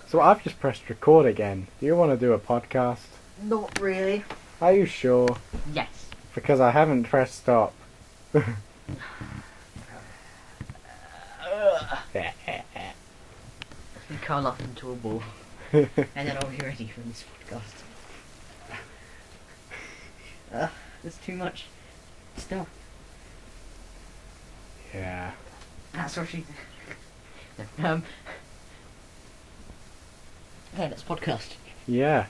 So I've just pressed record again. Do you want to do a podcast? Not really. Are you sure? Yes. Because I haven't pressed stop. We curl up into a ball, and then I'll be ready for this podcast. There's too much stuff. Yeah. That's what she. Okay, let's podcast. Yeah.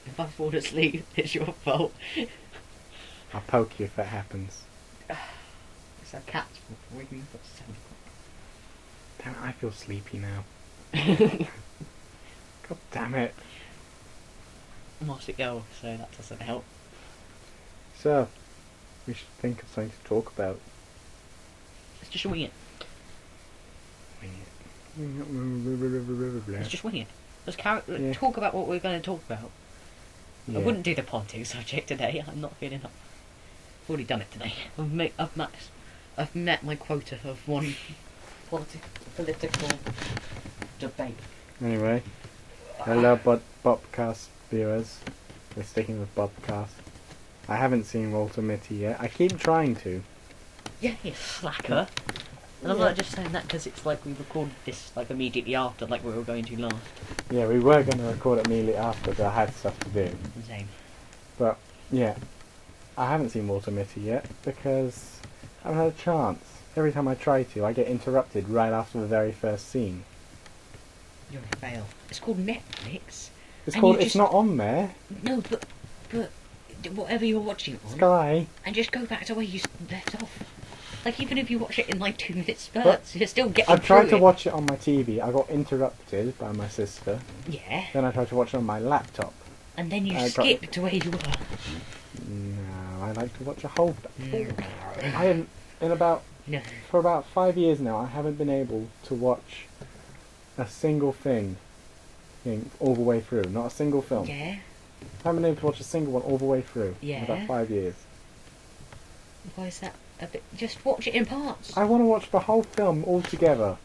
If I fall asleep, it's your fault. I'll poke you if that happens. It's our cat's fault for waking up at 7 Damn it, I feel sleepy now. o'clock. God damn it. I'm off to go, so that doesn't help. So, we should think of something to talk about. Let's just wing it. Let's just wing it. Let's talk about what we're going to talk about. Yeah. I wouldn't do the politics subject today. I'm not feeling up. I've already done it today. I've met my quota of one political debate. Anyway, hello Bopcast viewers. We're sticking with Bopcast. I haven't seen Walter Mitty yet. I keep trying to. Yeah, you slacker. And I'm not just saying that because it's like we recorded this like immediately after, like we were going to last. Yeah, we were going to record it immediately after, but I had stuff to do. Same. But, yeah. I haven't seen Walter Mitty yet because I haven't had a chance. Every time I try to, I get interrupted right after the very first scene. You're a fail. It's called Netflix. It's not on there. No, but whatever you're watching it on. Sky. And just go back to where you left off. Like, even if you watch it in like 2 minute spurts, you're still getting I've tried through to it. watch it on my TV. I got interrupted by my sister. Yeah. Then I tried to watch it on my laptop. And then you skip to where you were. No, I like to watch a whole... No. I haven't... No. For about 5 years now, I haven't been able to watch a single thing all the way through. Not a single film. Yeah. I haven't been able to watch a single one all the way through. Yeah. In about 5 years. Why is that a bit... Just watch it in parts. I want to watch the whole film all together.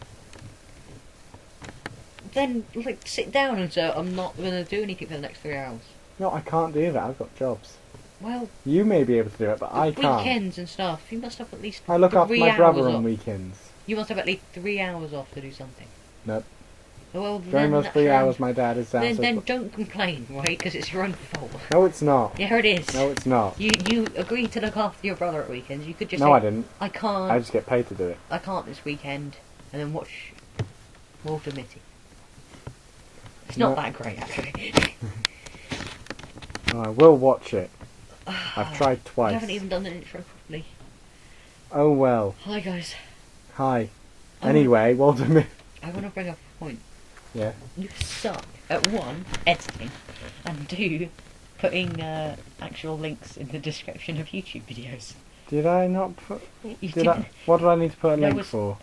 Then, like, sit down and say, I'm not going to do anything for the next 3 hours. No, I can't do that. I've got jobs. Well... You may be able to do it, but I can't. Weekends and stuff. You must have at least I look after 3 my brother hours on off. weekends. You must have at least 3 hours off to do something. Nope. Well, During those 3 hours, my dad is down. Then don't complain, right? Because it's your own fault. No, it's not. Yeah, it is. No, it's not. You agreed to look after your brother at weekends. You could just No, say, I didn't. I can't. I just get paid to do it. I can't this weekend, and then watch Walter Mitty. It's not that great, actually. Oh, I will watch it. I've tried twice. I haven't even done the intro properly. Oh well. Hi guys. Hi. Anyway, Walter Mitty. I want to bring up a point. Yeah. You suck at 1, editing, and 2, putting actual links in the description of YouTube videos. Did I not put... You didn't. What did I need to put a There link was- for?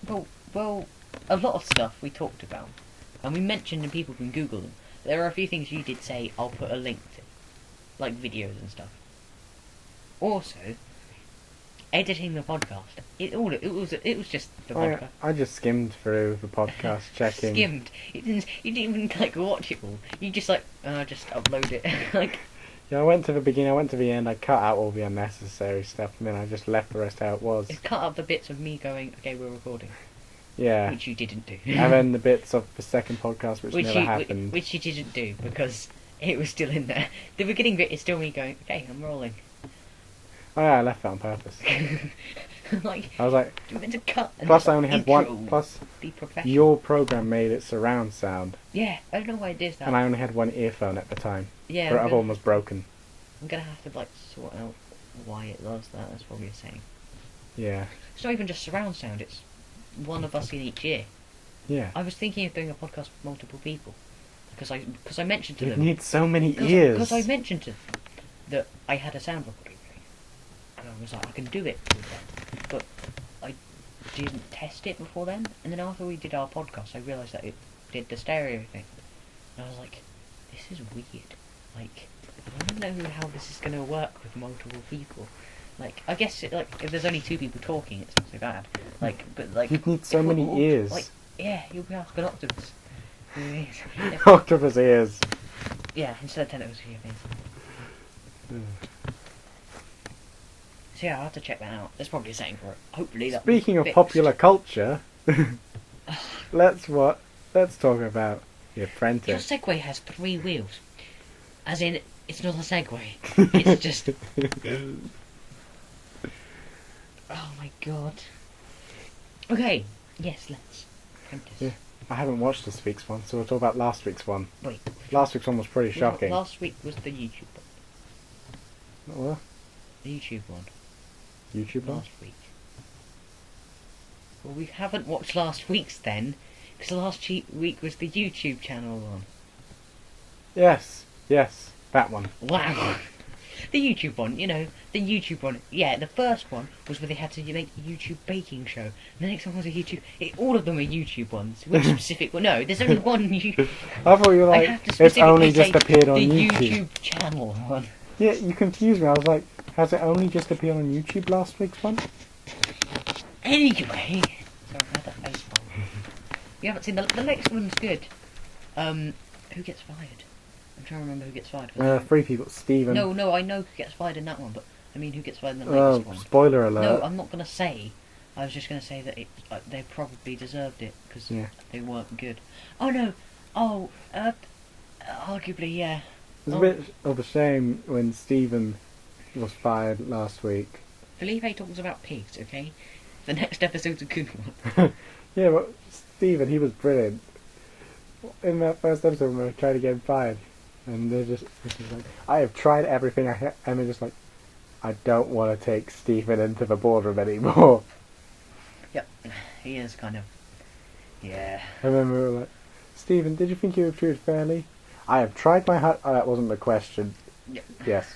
Well, a lot of stuff we talked about, and we mentioned and people can Google them. There are a few things you did say I'll put a link to, like videos and stuff. Also, editing the podcast. It was just the podcast. I just skimmed through the podcast, checking. Skimmed. You didn't even like watch it all. You just just upload it. Like. Yeah, I went to the beginning, I went to the end, I cut out all the unnecessary stuff, and then I just left the rest how it was. It cut up the bits of me going, okay, we're recording. Yeah. Which you didn't do. And then the bits of the second podcast which never happened. Which you didn't do, because it was still in there. The beginning bit is still me going, okay, I'm rolling. Oh yeah, I left that on purpose. Like, I was like... you meant to cut. Plus I only had one... Plus, be professional. your program made it surround sound. Yeah, I don't know why it did that. And I only had one earphone at the time. Yeah. The other one was broken. I'm gonna have to, like, sort out why it does that, that's what you're saying. Yeah. It's not even just surround sound, it's one of us in each ear. Yeah. I was thinking of doing a podcast with multiple people. Because I mentioned to You them... need so many ears. Because I mentioned to them that I had a sound recording thing. And I was like, I can do it with that. But I didn't test it before then. And then after we did our podcast, I realised that it did the stereo thing. And I was like, this is weird. Like, I don't know how this is going to work with multiple people. Like, I guess if there's only 2 people talking, it's not so bad. Like, but like, You'd need so many ears. Like, Yeah, you'll be asking octopus. Who it is. Yeah, Octopus ears. yeah, instead of tentacles, he is. So yeah, I'll have to check that out. There's probably a setting for it. Hopefully that. Speaking of popular culture, let's talk about The Your Apprentice. Segway has 3 wheels. As in, it's not a Segway. It's just. Oh my god. Okay, yes, let's. Apprentice. Yeah. I haven't watched this week's one, so we'll talk about last week's one. Wait. Last week's one was pretty shocking. Last week was the YouTube one. What? The YouTube one. YouTube one? Last week. Well, we haven't watched last week's then, because last week was the YouTube channel one. Yes, that one. Wow. The YouTube one, the YouTube one. Yeah, the first one was where they had to make a YouTube baking show. And the next one was a YouTube. All of them are YouTube ones. Which specific one? No, there's only one. I thought you were I like, have to it's specifically only just say appeared on the YouTube. YouTube channel one. Yeah, you confused me. I was like, has it only just appeared on YouTube last week's one? Anyway, sorry, I had that face palm. You haven't seen the next one's good. Who gets fired? I'm trying to remember who gets fired. 3 people. Steven. No, I know who gets fired in that one, but I mean who gets fired in the Oh, latest one. spoiler alert. No, I'm not gonna say. I was just gonna say that they probably deserved it because they weren't good. Oh no. Oh, arguably, yeah. It was a bit of a shame when Steven was fired last week. Felipe talks about pigs, okay? The next episode's a good one. Yeah, but Steven, he was brilliant. In that first episode when we tried to get him fired, and they're just like, I have tried everything, and they're just like, I don't want to take Steven into the boardroom anymore. Yep, he is kind of, yeah. I remember we were like, Steven, did you think you were treated fairly? I have tried my hard. Oh, that wasn't the question. Yep. Yes.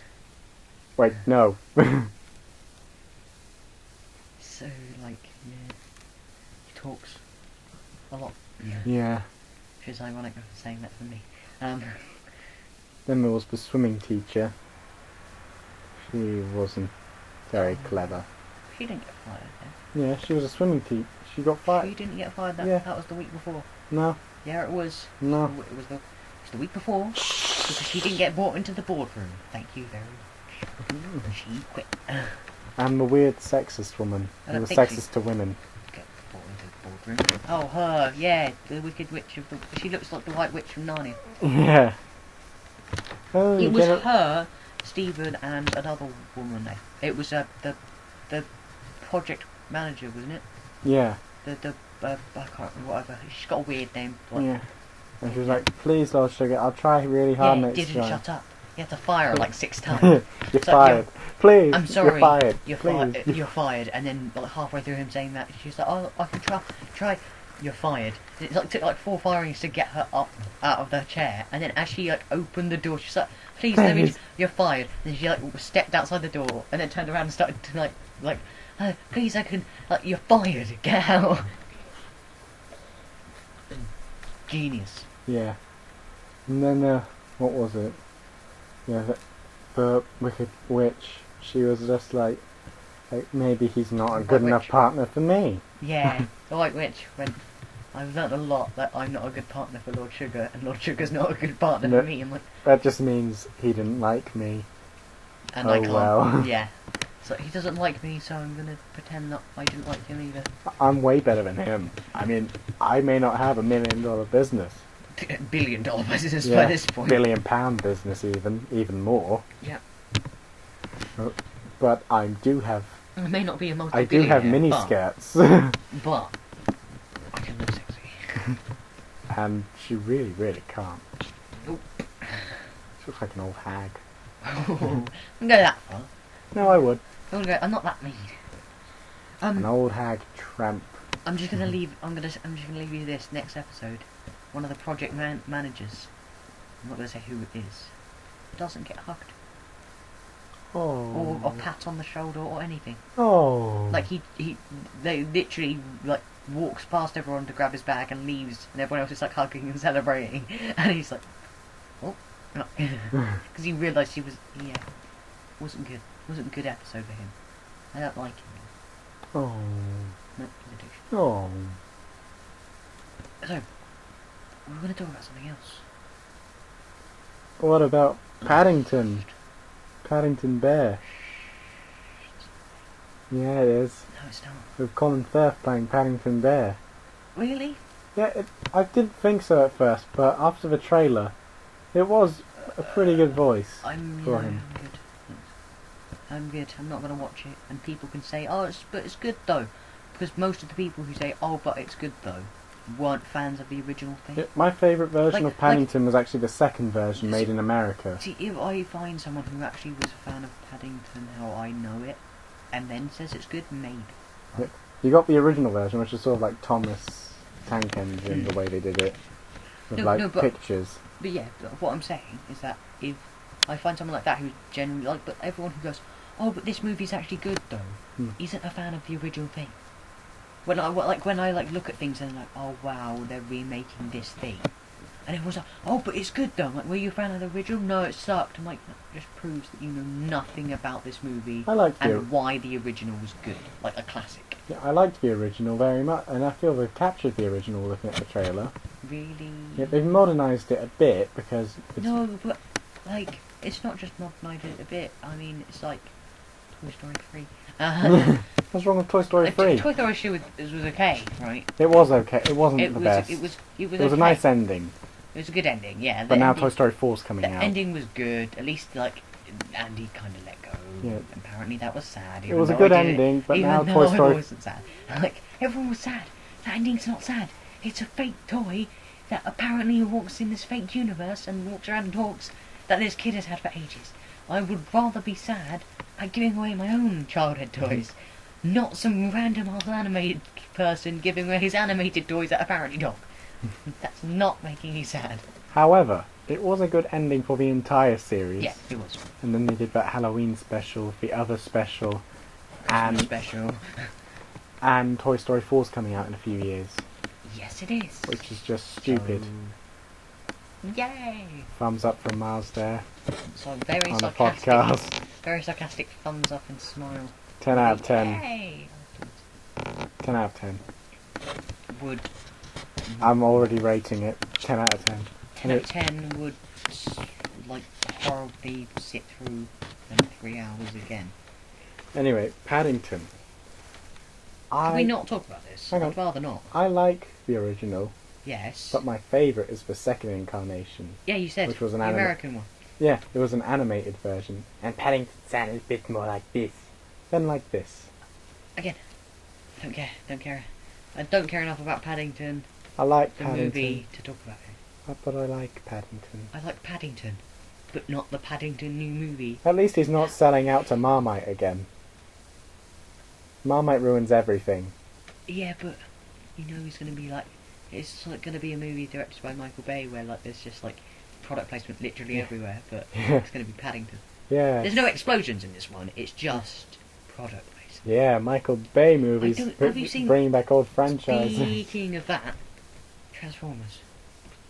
Wait, no. So, like, yeah, he talks a lot. Yeah. Which is ironic for saying that for me. Then there was the swimming teacher. She wasn't very clever. She didn't get fired then. Yeah, she was a swimming teacher. She got fired. She didn't get fired. That Yeah. that was the week before. No. Yeah, it was. No. It was the week before because she didn't get brought into the boardroom. Thank you very much. She quit. And the weird sexist woman. I Who don't was think sexist to women. Get brought into the boardroom. Oh, her. Yeah, the Wicked Witch of the. She looks like the White Witch from Narnia. Yeah. Oh, It was her, Stephen, and another woman. It was the project manager, wasn't it? Yeah. I can't remember, whatever. She's got a weird name. Like, Yeah. And she was like, please, Lord Sugar, I'll try really hard yeah, next didn't time. shut up. You had to fire her like 6 times. You're So, fired. Please, I'm sorry. you're fired. You're Please. fired. You're fired. And then like halfway through him saying that, she's like, "Oh, I can try." You're fired. It took like 4 firings to get her up out of the chair, and then as she like opened the door, she's like, "Please, let me." You're fired. And she like stepped outside the door, and then turned around and started to like, "Please, I can." Like, you're fired. Get out. Genius. Yeah. And then, what was it? Yeah, the Wicked Witch. She was just like maybe he's not a good White enough Witch. partner for me. Yeah, the White Witch went. I've learnt a lot that I'm not a good partner for Lord Sugar, and Lord Sugar's not a good partner No. for me. I'm like, That just means he didn't like me. and Oh, I can't. well. Yeah. So he doesn't like me, so I'm gonna pretend that I didn't like him either. I'm way better than him. I mean, I may not have $1 million business. $1 billion business Yeah, by this point. £1 billion business even more. Yeah. But I do have I may not be a I do multi-billionaire, have mini but, skirts. but I can look sexy. And she really, really can't. Nope. She looks like an old hag. I wouldn't go that far. No, I would. I'm not that mean. An old hag tramp. I'm just gonna leave. I'm just gonna leave you this next episode. One of the project managers. I'm not gonna say who it is. Doesn't get hugged Oh. or pat on the shoulder or anything. Oh. Like they literally like walks past everyone to grab his bag and leaves, and everyone else is like hugging and celebrating, and he's like, oh, because he realised she was wasn't good. Wasn't a good episode for him. I don't like him. Oh. No, he's a douche. Oh. So, we're going to talk about something else. What about Paddington? Paddington Bear. Yeah, it is. No, it's not. With Colin Firth playing Paddington Bear. Really? Yeah, I didn't think so at first, but after the trailer, it was a pretty good voice for him. I'm good. I'm good. I'm not going to watch it. And people can say, oh, but it's good though. Because most of the people who say, oh, but it's good though, weren't fans of the original thing. Yeah, my favourite version of Paddington was actually the second version made in America. See, if I find someone who actually was a fan of Paddington how I know it, and then says it's good, maybe. Yeah. You got the original version, which is sort of like Thomas Tank Engine, the way they did it, with pictures. But yeah, what I'm saying is that if I find someone like that who's genuinely like, but everyone who goes, oh, but this movie's actually good though, isn't a fan of the original thing. When I look at things and like, oh wow, they're remaking this thing, and everyone's like, oh, but it's good though. I'm like, were you a fan of the original? No, it sucked. I'm like, that just proves that you know nothing about this movie and why the original was good, like a classic. Yeah, I liked the original very much, and I feel they've captured the original looking at the trailer. Really? Yeah, they've modernised it a bit because no, but like it's not just modernised it a bit. I mean, it's like Toy Story 3. What's wrong with Toy Story 3? Toy Story 3 was okay, right? It was okay. It wasn't the best. It was a nice ending. It was a good ending, yeah. But now Toy Story 4's coming out. The ending was good. At least, like, Andy kind of let go. Yeah. Apparently that was sad. It was a good ending, but now Toy Story... It wasn't sad. Like, everyone was sad. That ending's not sad. It's a fake toy that apparently walks in this fake universe and walks around and talks that this kid has had for ages. I would rather be sad at giving away my own childhood toys, not some random old animated person giving away his animated toys that apparently talk. That's not making me sad. However, it was a good ending for the entire series. Yeah, it was. And then they did that Halloween special, the other special, and Toy Story 4's coming out in a few years. Yes, it is. Which is just stupid. Yay! Thumbs up from Miles there. So very on sarcastic. The podcast. Very sarcastic thumbs up and smile. 10 out of 10. Yay! 10 out of 10. Would. I'm already rating it 10 out of 10. 10 out of 10 would, like, horribly sit through them 3 hours again. Anyway, Paddington. Can we not talk about this? I'd rather not. I like the original. Yes. But my favourite is the second incarnation. Yeah, you said. Which was the American one. Yeah, it was an animated version. And Paddington sounded a bit more like this than like this. Again, don't care. I don't care enough about Paddington. I like the Paddington. movie to talk about it. But I like Paddington. I like Paddington, but not the Paddington new movie. At least he's not selling out to Marmite again. Marmite ruins everything. Yeah, but you know he's going to be like... It's like going to be a movie directed by Michael Bay where like there's just like product placement literally everywhere, but it's going to be Paddington. Yeah. There's no explosions in this one, it's just product placement. Yeah, Michael Bay movies bringing back old franchises. Speaking of that, Transformers.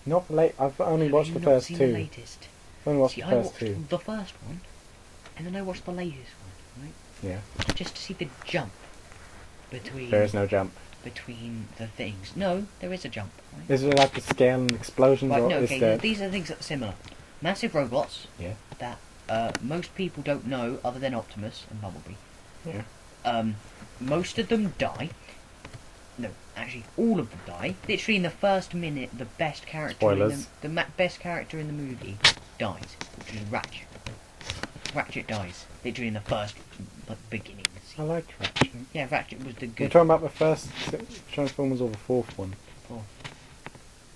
Not the late. I've only watched the first two. The latest. I've only watched See, the first I watched two. the first one, and then I watched the latest one, right? Yeah. Just to see the jump between... There is no jump. Between the things. No, there is a jump. Right? Is it like the scale and explosions, right, or no, is okay, there... these are things that are similar. Massive robots. Yeah. That most people don't know, other than Optimus and Bumblebee. Yeah. Most of them die. No, actually, all of them die. Literally, in the first minute, the best character Spoilers. best character in the movie dies, which is Ratchet. Ratchet dies literally in the first beginning scene. I liked Ratchet. Yeah, Ratchet was the good. You're talking about the first Transformers or the fourth one? Fourth.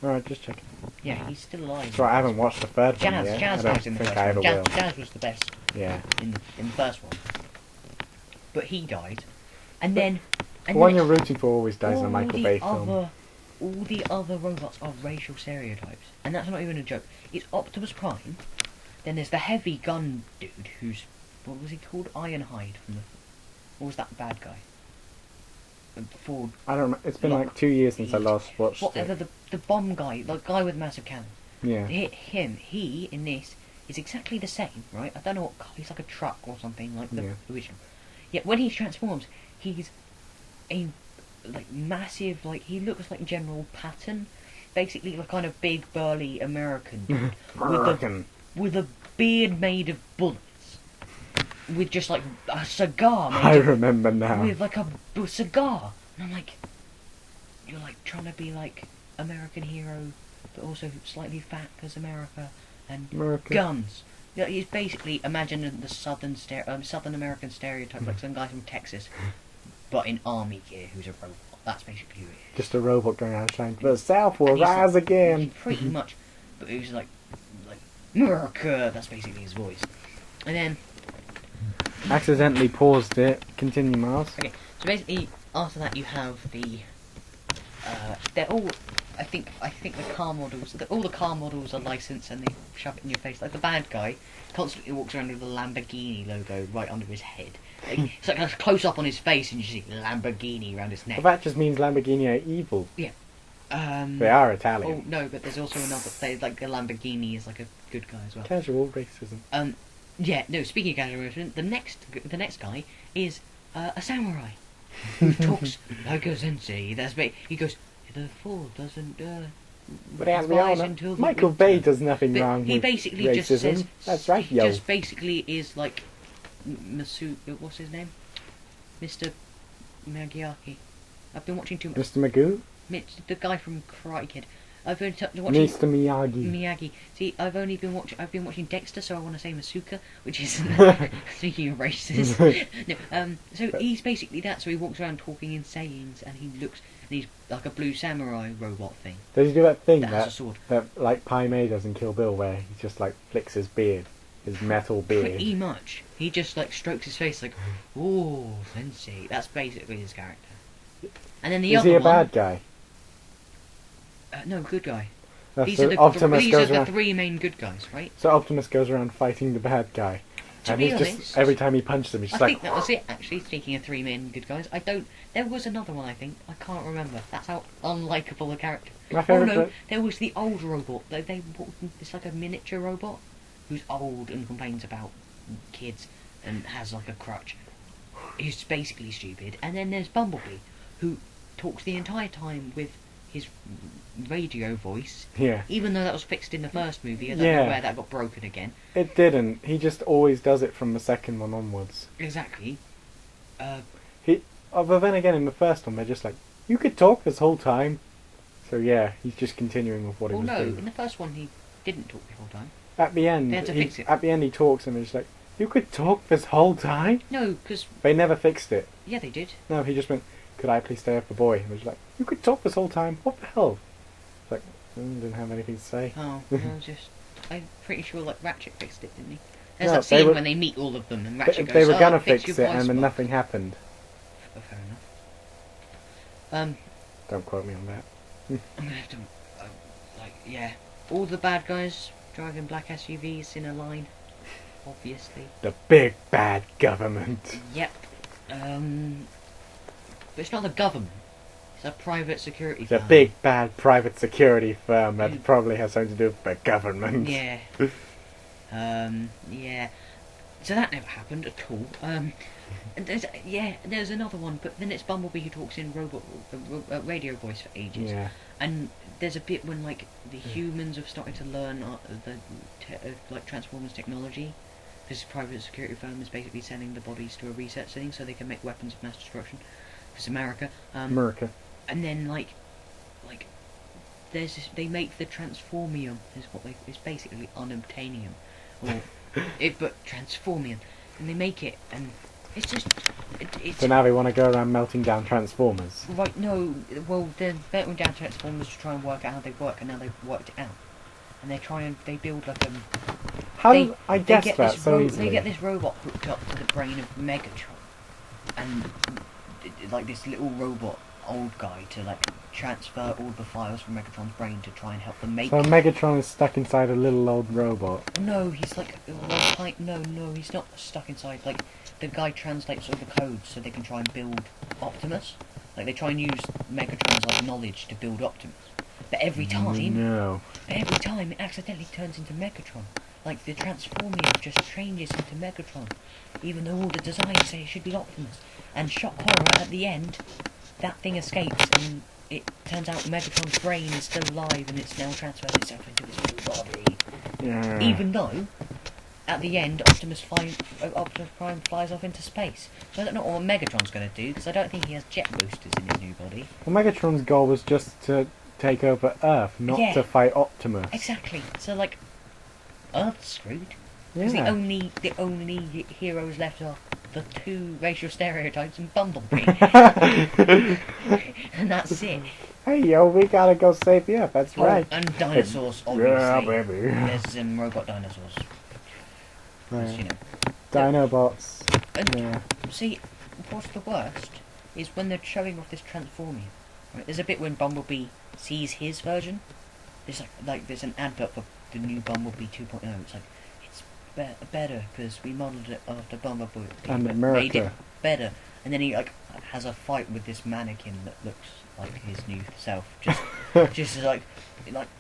Alright, just checking. Yeah, he's still alive. That's right, I haven't watched the third one yet. Jazz I dies don't in the think first I ever one. will. Jazz was the best. Yeah. In the first one. But he died, and then. The one you're rooting for always dies in a Michael Bay film. All the other robots are racial stereotypes, and that's not even a joke. It's Optimus Prime. Then there's the heavy gun dude who's, what was he called? Ironhide from the... What was that bad guy? Ford. I don't know. It's been like 2 years since I last watched it. The bomb guy, the guy with massive cannon. Yeah. He in this is exactly the same, right? I don't know what car. He's like a truck or something like the original. Yet when he transforms, he's a like massive, like he looks like General Patton, basically like kind of big burly American dude American. with a beard made of bullets, with just like a cigar made I of, remember now. with like a cigar, and I'm like, you're like trying to be like American hero, but also slightly fat because America and America. guns. Yeah, he's basically imagining the southern American stereotype, like some guy from Texas, but in army gear, who's a robot. That's basically who he is. Just a robot going around saying, "The South will And he's rise like- again." he's pretty much, but he was like America. That's basically his voice. And then Accidentally paused it. Continue, Miles. okay, so basically after that you have the they're all. I think the car models. All the car models are licensed and they shove it in your face. Like the bad guy constantly walks around with the Lamborghini logo right under his head. Like, it's like a close up on his face and you see Lamborghini around his neck. Well, that just means Lamborghini are evil. Yeah. They are Italian. Oh no, but there's also another. Like the Lamborghini is like a good guy as well. Casual racism. Yeah. No. Speaking of casual racism, the next guy is a samurai who talks like a sensei. He goes. The fool doesn't. But as we rise all know, until the Michael winter." Bay does nothing But wrong he with basically racism. just says. That's right, he yo. just basically is like Masu. What's his name? Mr. Miyagi. I've been watching too much. Mr. Magoo? The guy from Karate Kid. I've been watching Mr. Miyagi. Miyagi. See, I've been watching Dexter, so I want to say Masuka, which is speaking of races. No, so he's basically that. So he walks around talking in sayings, and he looks, and he's like a blue samurai robot thing. Does he do that thing That has a sword. that like Pai Mei does in Kill Bill, where he just like flicks his beard, his metal beard? Pretty much. He just like strokes his face like, ooh, sensei. That's basically his character. And then the Is other he a one, bad guy? no, good guy. That's These so are the Optimus these are goes the around. three main good guys, right? So Optimus goes around fighting the bad guy, To and be he's honest, just every time he punches him, he's I just think like. that was it, actually, speaking of three main good guys. There was another one, I think. I can't remember. That's how unlikable the character. My Oh favourite no, bit- there was the old robot. It's like a miniature robot who's old and complains about kids and has like a crutch. He's basically stupid. And then there's Bumblebee, who talks the entire time with his radio voice. Yeah. Even though that was fixed in the first movie, I don't Yeah. know where that got broken again. It didn't. He just always does it from the second one onwards. Exactly. But then again, in the first one, they're just like, you could talk this whole time. So yeah, he's just continuing with what he Well, was no, doing. in the first one he didn't talk the whole time. At the end, They had to fix it. At the end, he talks and he's like, you could talk this whole time. No, because They never fixed it. yeah, they did. No, he just went, could I please stay with the boy? And he was like, you could talk this whole time. What the hell? It's like, didn't have anything to say. Oh, no, I'm pretty sure like Ratchet fixed it, didn't he? There's No, that they scene were- when they meet all of them and They, Ratchet goes, they were "Oh, gonna fix fix your it, voice and then box." nothing happened. Oh, fair enough. Don't quote me on that. I'm gonna have to, yeah, all the bad guys driving black SUVs in a line, obviously. The big bad government. Yep. But it's not the government. It's a private security It's a firm. big bad private security firm that Mm. probably has something to do with the government. Yeah. Yeah. So that never happened at all. And there's another one, but then it's Bumblebee who talks in radio voice for ages. Yeah. And there's a bit when like the humans have started to learn like Transformers technology. This private security firm is basically sending the bodies to a reset thing so they can make weapons of mass destruction. It's America. America. And then like there's this, they make the transformium it's basically unobtainium, or but transformium, and they make it, and it's just it's So now they want to go around melting down Transformers. right. No, well they're melting down transformers to try and work out how they work, and now they've worked it out, and they build like How they, do I they guess get that this so easily? They get this robot hooked up to the brain of Megatron, and like this little robot old guy to like transfer all the files from Megatron's brain to try and help them make. So Megatron is stuck inside a little old robot. No, he's like no, he's not stuck inside. Like the guy translates all the codes so they can try and build Optimus. Like they try and use Megatron's like knowledge to build Optimus. But every time it accidentally turns into Megatron. Like the Transformium just changes into Megatron, even though all the designs say it should be Optimus. And shock horror, at the end, that thing escapes and it turns out Megatron's brain is still alive and it's now transferred itself into his new body. Yeah. Even though, at the end, Optimus Prime flies off into space. So I don't know what Megatron's going to do, because I don't think he has jet boosters in his new body. Well, Megatron's goal was just to take over Earth, not to fight Optimus. Exactly. So, like, Earth's screwed. Yeah. Because the only heroes left are the two racial stereotypes and Bumblebee. And that's it. Hey, yo, we gotta go save the Earth, that's right. And dinosaurs, obviously. Yeah, baby. There's robot dinosaurs. Right. You know. Dinobots. And Yeah. see, what's the worst is when they're showing off this transforming. Right? There's a bit when Bumblebee sees his version. There's like there's an advert for the new Bumblebee 2.0. It's like it's better because we modelled it after Bumblebee And but America. made it better. And then he like has a fight with this mannequin that looks like his new self. Just like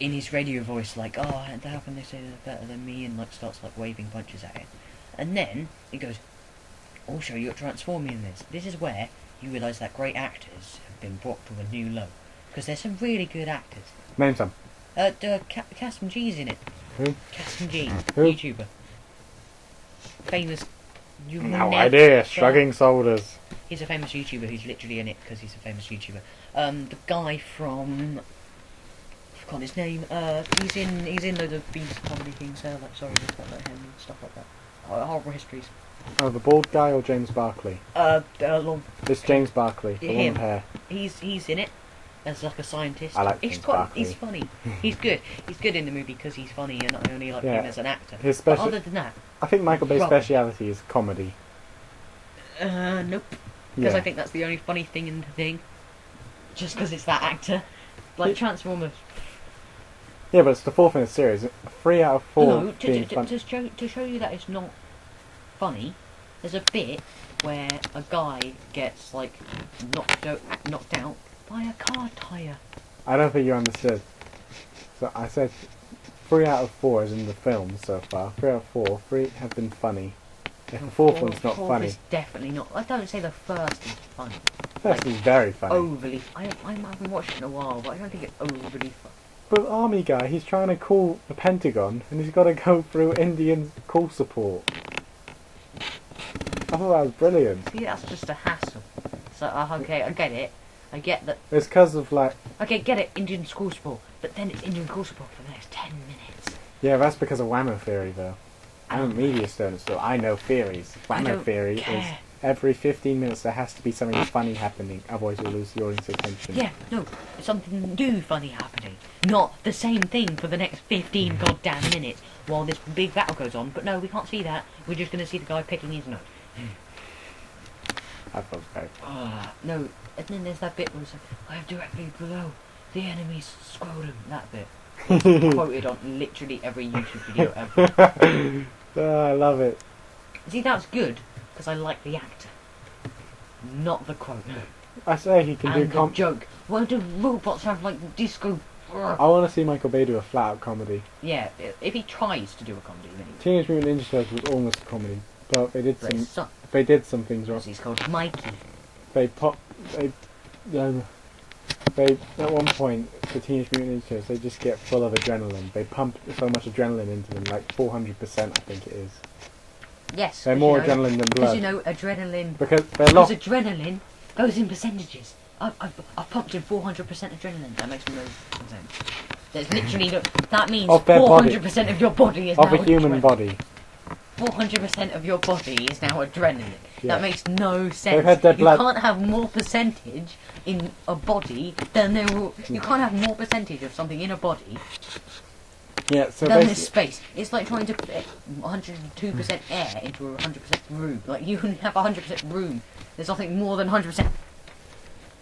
in his radio voice, like, oh, how can they say they're better than me? And like starts like waving punches at it. And then he goes, I'll show you what transforming in this. This is where you realise that great actors have been brought to a new low. Because there's some really good actors. Name some. Cassim G's in it. Who? Cassim G, Who? YouTuber. Famous. You will No never- idea. Shrugging shoulders. He's a famous YouTuber who's literally in it because he's a famous YouTuber. The guy from... I forgot his name. He's in loads of these comedy things. Like Sorry, Just Not Like Him and stuff like that. Horrible Histories. Oh, the bald guy or James Barkley? Long. It's James Barkley, the one Him. with hair. He's in it as like a scientist. I like he's James quite. Barkley. He's funny. He's good. He's good in the movie because he's funny, and I only like Yeah. him as an actor. His But special- other than that, I think Michael Bay's Rubbish. speciality is comedy. nope. Because Yeah. I think that's the only funny thing in the thing. Just because it's that actor. Like Transformers. Yeah, but it's the fourth in the series. 3 out of 4 No, being fun. to show you that it's not funny, there's a bit where a guy gets like knocked out by a car tyre. I don't think you understood. So I said 3 out of 4 is in the film so far. 3 out of 4. 3 have been funny. If the fourth one's not Fourth funny. is definitely not. I don't say the first is funny. First is very funny. Overly. I haven't watched it in a while, but I don't think it's overly funny. But Army guy, he's trying to call the Pentagon, and he's got to go through Indian call support. I thought that was brilliant. See, that's just a hassle. So, okay, I get it. I get that. It's because of like, Okay, get it, Indian school support. But then it's Indian school support for the next 10 minutes. yeah, that's because of Whammo theory though. I'm a media student, so I know theories. I Whammo don't theory is care. every 15 minutes there has to be something funny happening, otherwise you'll lose the audience's attention. Yeah, no, something new funny happening. Not the same thing for the next 15 goddamn minutes while this big battle goes on. But no, we can't see that. We're just going to see the guy picking his nose. That was very No, and then there's that bit where it's like, I have directly below the enemy's scrotum. That bit. Quoted on literally every YouTube video ever. Oh, I love it. See, that's good, because I like the actor. Not the quote. I say he can And do the joke. Why do robots have, like, disco... I want to see Michael Bay do a flat-out comedy. Yeah, if he tries to do a comedy, then he... Teenage Mutant Ninja Turtles was almost a comedy, but they did But it's some. not, They did some things wrong. because he's called Mikey. They at one point the Teenage Mutant Ninja Turtles, they just get full of adrenaline. They pump so much adrenaline into them, like 400%, I think it is. Yes. They're 'cause more you know, adrenaline than Because blood. you know, adrenaline... Because they're Because lost. adrenaline goes in percentages. I've pumped in 400% adrenaline. That makes no sense. There's literally no... That means Of their body. 400% of your body is Of now a human adrenaline. body. 400% of your body is now adrenaline. Yeah. That makes no They've sense. had their You blood- can't have more percentage in a body than there will... You can't have more percentage of something in a body Yeah, so than this basically, space. It's like trying to fit 102% air into a 100% room. Like, you can have 100% room. There's nothing more than 100%.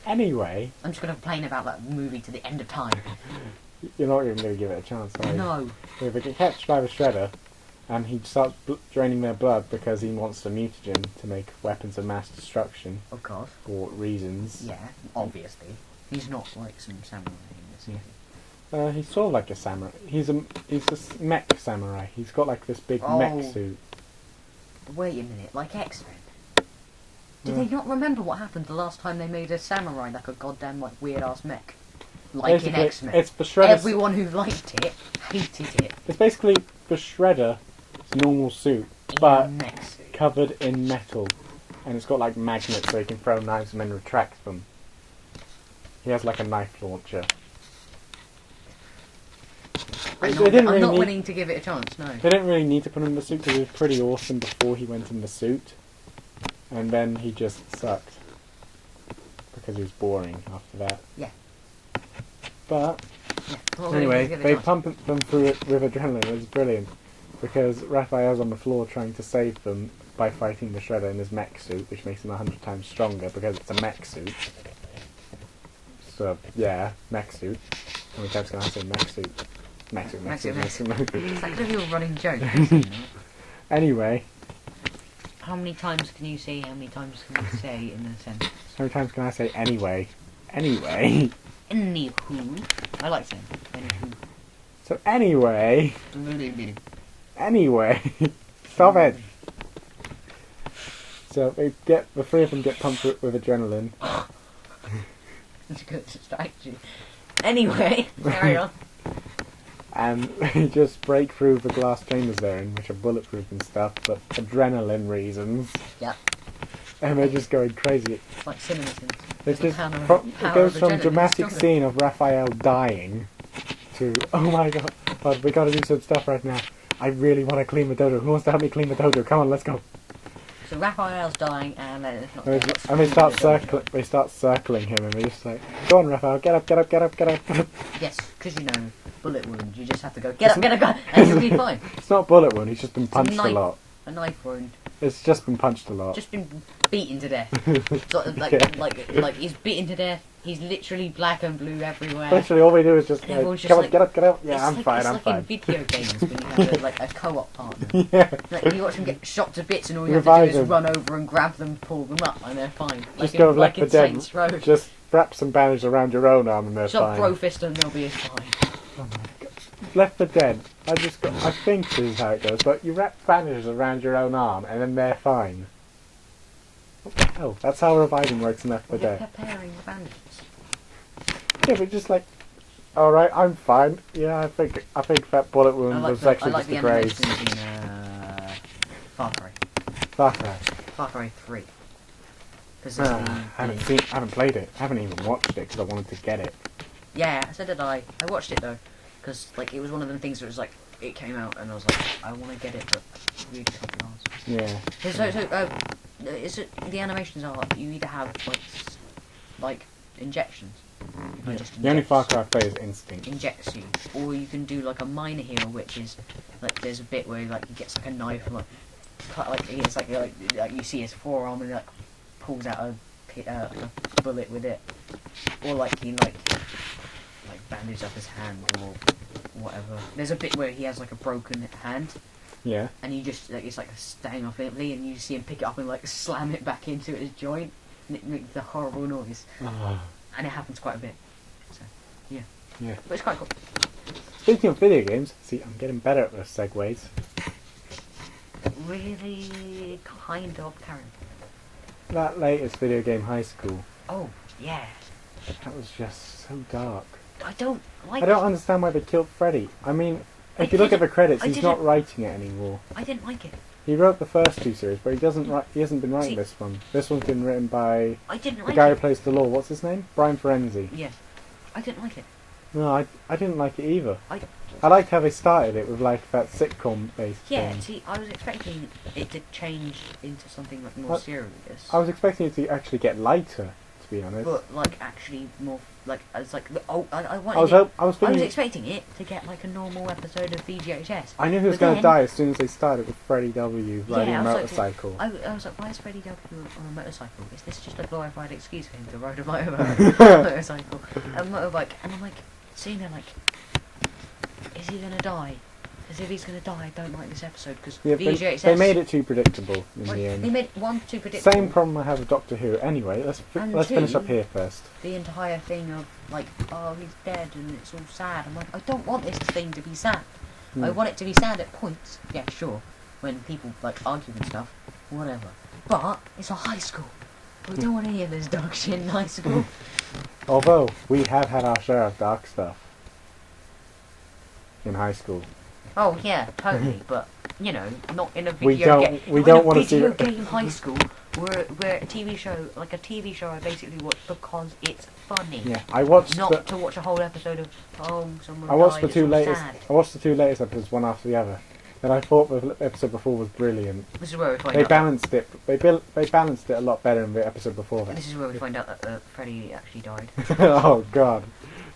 anyway, I'm just going to complain about that movie to the end of time. you're not even going to give it a chance, are you? No. If they get catched by the Shredder, and he starts draining their blood because he wants the mutagen to make weapons of mass destruction Of course. for reasons. Yeah, obviously. He's not like some samurai in this movie. He's sort of like a samurai. He's a mech samurai. He's got like this big Oh. mech suit. Wait a minute, like X-Men? Do they not remember what happened the last time they made a samurai like a goddamn like weird ass mech? Like Basically, in X-Men. it's for Shredder's... Everyone who liked it hated it. It's basically for Shredder's normal suit, but Mech suit. covered in metal. And it's got like magnets so he can throw knives and then retract them. He has like a knife launcher. I'm They didn't not really willing to give it a chance, no. They didn't really need to put him in the suit because he was pretty awesome before he went in the suit. And then he just sucked. Because he was boring after that. Yeah. But, Yeah, not willing to anyway, give it a they chance. pumped them through it with adrenaline. It was brilliant. Because Raphael's on the floor trying to save them by fighting the Shredder in his mech suit, which makes him 100 times stronger because it's a mech suit. So, yeah, mech suit. How many times can I say mech suit? Mech suit, mech suit, mech suit, mech suit. It's like a running joke, isn't it? Anyway, How many times can you say, how many times can you say in a sentence? how many times can I say anyway? Anyway. Anywho. I like saying anywho. So anyway. Anyway. Stop it. So the three of them get pumped with adrenaline. It's a good distraction. Anyway, carry on. And they just break through the glass chambers they're in, which are bulletproof and stuff, but adrenaline reasons. Yep. And they're just going crazy. It's like cinema scenes. It's The just power it goes of from adrenaline dramatic is stronger. scene of Raphael dying to, oh my god, we gotta do some stuff right now. I really want to clean the dodo. Who wants to help me clean the dodo? Come on, let's go. So Raphael's dying, and then it's not. And they start circling him, and they're just like, "Go on, Raphael, get up, get up, get up, get up." Yes, because you know, bullet wound. You just have to go get up, and you'll be fine. It's not a bullet wound. He's just been It's punched a lot. A knife wound. It's just been punched a lot. Just been beaten to death. So, Yeah. like he's beaten to death. He's literally black and blue everywhere. Literally, all we do is just And like, everyone's just come on, like- get up, get up. Yeah, It's I'm like, fine, it's I'm like fine. in video games when you have a co-op partner. Yeah. Like, you watch them get shot to bits, and all you have Revive to do is them. run over and grab them, pull them up, and they're fine. Just Like go in, Left like 4 in Dead. Saints Row. Just wrap some bandage around your own arm and they're Shot fine. bro fist and they'll be fine. Left 4 Dead. I think this is how it goes, but you wrap bandages around your own arm and then they're fine. What the hell? That's how reviving works in Left 4 They're Dead. preparing the bandages. Yeah, but just like, alright, I'm fine. Yeah, I think that bullet I wound like was the, actually I like just the a graze. animations in Far Cry. Fuck that. Far Cry 3. Because I haven't played it. I haven't even watched it because I wanted to get it. Yeah, so did I. I watched it though, because like it was one of them things that was like it came out and I was like I want to get it, but we just can't be arsed. Yeah. Is it the animations are you either have like injections, like just The only injects- Far Cry I play is Instinct. injects you, or you can do like a minor hero, which is like there's a bit where like he gets like a knife and like cut like it's like you see his forearm and like pulls out like a bullet with it, or like he like bandage up his hand or whatever. There's a bit where he has like a broken hand Yeah. and you just like it's like staying off limply and you see him pick it up and like slam it back into his joint and it makes the horrible noise. And it happens quite a bit. So yeah. Yeah. But it's quite cool. Speaking of video games, see, I'm getting better at those segues. Really kind of Karen. That latest video game, High School, Oh, yeah. that was just so dark. I don't like I don't understand why they killed Freddy. I mean, if I you look at the didn't- credits, I he's not didn't- writing it anymore. I didn't like it. He wrote the first two series, but he hasn't been writing See- this one. This one's been written by I didn't the like guy who it. plays the law. What's his name? Brian Ferenzi. Yeah. I didn't like it. No, I didn't like it either. I I liked how they started it with like that sitcom-based Yeah, thing. see, I was expecting it to change into something like more What? serious. I was expecting it to actually get lighter, to be honest. But like actually more like it's like I wanted I was it, I was I was thinking. expecting it to get like a normal episode of VGHS. I knew he was but going to then- die as soon as they started with Freddie W. riding Yeah, a I was like, motorcycle. I was like, why is Freddie W on a motorcycle? Is this just a glorified excuse for him to ride a motorcycle? A motorbike, and I'm like sitting there like, is he gonna die? Because if he's gonna die, I don't like this episode because Yeah, VGHS. they made it too predictable in like, the they end. made one too predictable. Same problem I have with Doctor Who. Anyway, And let's finish two- up here first. The entire thing of like, oh, he's dead and it's all sad. I'm like, I don't want this thing to be sad. I want it to be sad at points. Yeah, sure. When people like argue and stuff, whatever. But it's a high school. We don't want any of this dark shit in high school. Although, we have had our share of dark stuff in high school. Oh yeah, totally. But you know, not in a We video don't- game. we not don't in a wanna see video it. game high school. Where a TV show, like a TV show, I basically watch because it's funny. Yeah, I watched Not the, to watch a whole episode of someone I watched died, the it's two all latest. sad. I watched the two latest episodes one after the other, and I thought the episode before was brilliant. This is where we find They out. balanced it. They balanced it a lot better than the episode before that. This is where we find out that Freddy actually died. Oh God,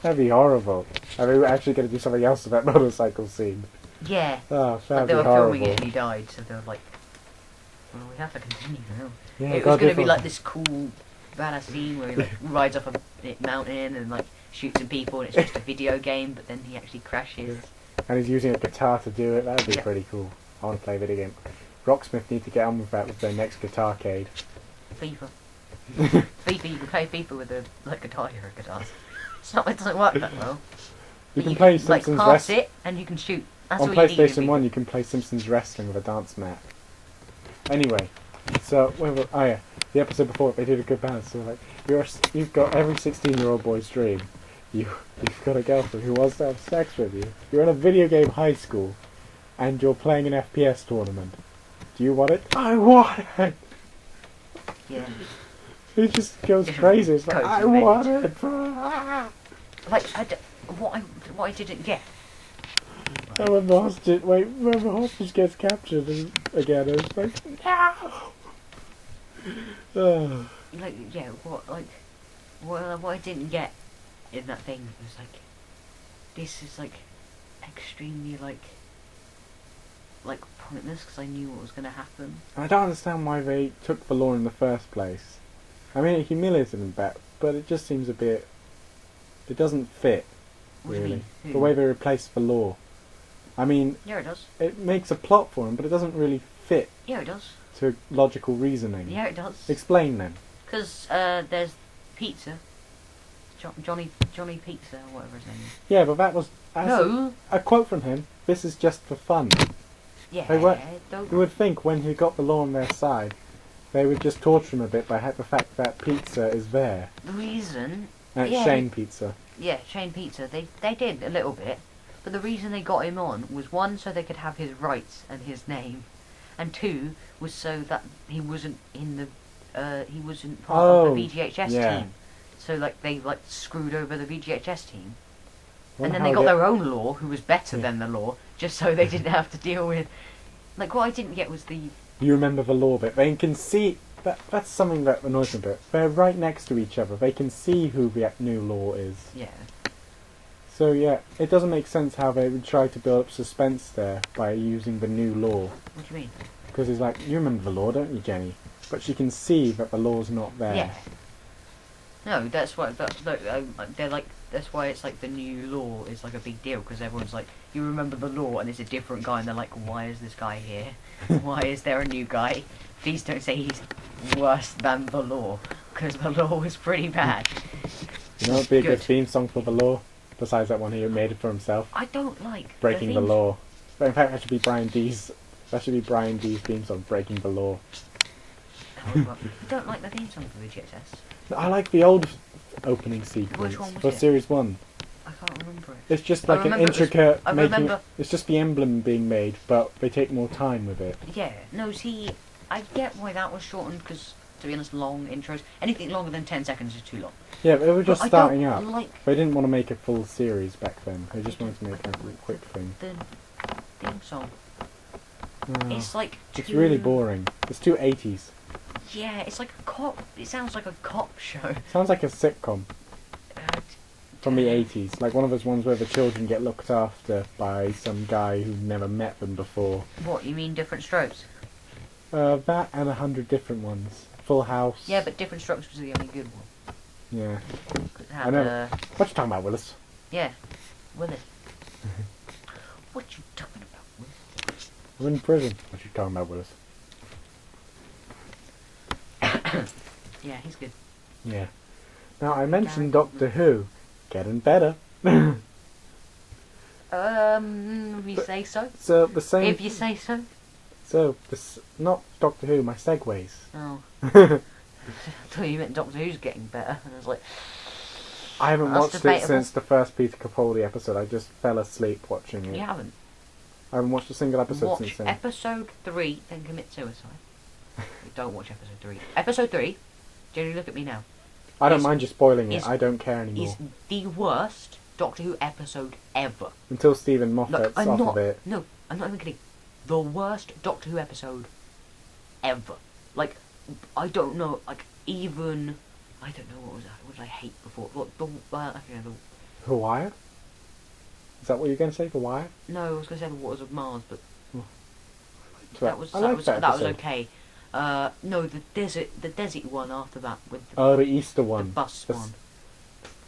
that'd be horrible. I mean, we're actually going to do something else with that motorcycle scene. Yeah. Oh, But that'd they be were horrible. filming it and he died, so they were like, well, we have to continue now. Yeah, It God, was going to be different. like this cool, badass scene where he like rides up a mountain and like shoots at people and it's just a video game, but then he actually crashes. And he's using a guitar to do it. That'd be Yeah. pretty cool. I want to play a video game. Rocksmith need to get on with that with their next guitarcade. FIFA. FIFA, you can play FIFA with a like Guitar Hero guitars. It doesn't work that well. You But can play like Simpsons pass Wrestling. it and you can shoot. That's On all you need in PlayStation FIFA. 1, you can play Simpsons Wrestling with a dance mat. Anyway, so the episode before they did a good balance. So like, you've got every 16-year-old boy's dream. You've got a girlfriend who wants to have sex with you. You're in a video game high school, and you're playing an FPS tournament. Do you want it? I want it. Yeah. He just goes crazy. It's like, Coach I and want it. Ah. Like what I didn't get. And when the hostage gets captured again, it's like, no! Oh. Like yeah, what I didn't get in that thing was like, this is like extremely like pointless because I knew what was gonna happen. I don't understand why they took the law in the first place. I mean, it humiliated them back, but it just seems a bit... It doesn't fit, What do you really. mean? The way they replaced the law. I mean, Yeah, it does. it makes a plot for them, but it doesn't really fit Yeah, it does. to logical reasoning. Yeah, it does. Explain then. Because there's pizza. Johnny Pizza or whatever his name is. Yeah, but that was... No. A quote from him, this is just for fun. Yeah. They were- Don't. You would think when he got the law on their side, they would just torture him a bit by the fact that pizza is there. The reason. And it's Yeah. Shane Pizza. Yeah, Shane Pizza. They did a little bit, but the reason they got him on was one, so they could have his rights and his name, and two was so that he wasn't in the he wasn't part of the VGHS yeah. team. So like they like screwed over the VGHS team, and Wonder then how they got their own law, who was better than the law, just so they didn't have to deal with. Like what I didn't get was the You remember the law bit. They can see... That's something that annoys me a bit. They're right next to each other. They can see who the new law is. yeah. So yeah, it doesn't make sense how they would try to build up suspense there by using the new law. What do you mean? Because he's like, you remember the law, don't you, Jenny? But she can see that the law's not there. Yeah. No, that's why they're like. That's why it's like the new law is like a big deal because everyone's like, you remember the law, and it's a different guy, and they're like, why is this guy here? Why is there a new guy? Please don't say he's worse than the law, because the law was pretty bad. You know, it'd be a good Good. theme song for the law. Besides that one he made it for himself, I don't like breaking the theme- law. But in fact, that should be Brian D's. That should be Brian D's theme song, breaking the law. Oh, well, you don't like the theme song for VGHS? I like the old opening sequence one was for it? Series 1. I can't remember it. It's just I like an remember it was- intricate I making. remember- It's just the emblem being made, but they take more time with it. Yeah, no, see, I get why that was shortened because, to be honest, long intros. Anything longer than 10 seconds is too long. Yeah, they were But just I starting don't up. like They didn't want to make a full series back then. They just wanted to make a quick thing. the theme song. Oh, It's like it's too- really boring. It's too 80s. Yeah, it's like a cop. It sounds like a cop show. Sounds like a sitcom Uh, from the 80s. Like one of those ones where the children get looked after by some guy who never met them before. what, you mean Different Strokes? That and 100 different ones. Full House. Yeah, but Different Strokes was the only good one. Yeah. 'Cause it I had, know. What you talking about, Willis? yeah, Willis. What you talking about, Willis? I'm in prison. What you talking about, Willis? Yeah, he's good. Yeah. Now, I mentioned Doctor Who. Getting better. We say so. So, the same... If you say so. So, this... Not Doctor Who, my segues. Oh. thought you meant Doctor Who's getting better, and I was like, I haven't That's watched it debatable. since the first Peter Capaldi episode. I just fell asleep watching it. you haven't. I haven't watched a single episode since Watch then. episode 3, then commit suicide. Don't watch episode 3. Episode 3, Jenny, look at me now, I don't is- mind you spoiling it. is- I don't care anymore. is the worst Doctor Who episode ever. Until Steven Moffat's Look, I'm off not. of it. No, I'm not even kidding. The worst Doctor Who episode ever. Like, I don't know. Like, even I don't know what was that. What did I hate before? The Wire? Is that what you're going to say, The Wire? No, I was going to say the Waters of Mars, but So that was I like that that was episode. okay. No, the desert one after that with the, Oh, the Easter the one. bus That's- one.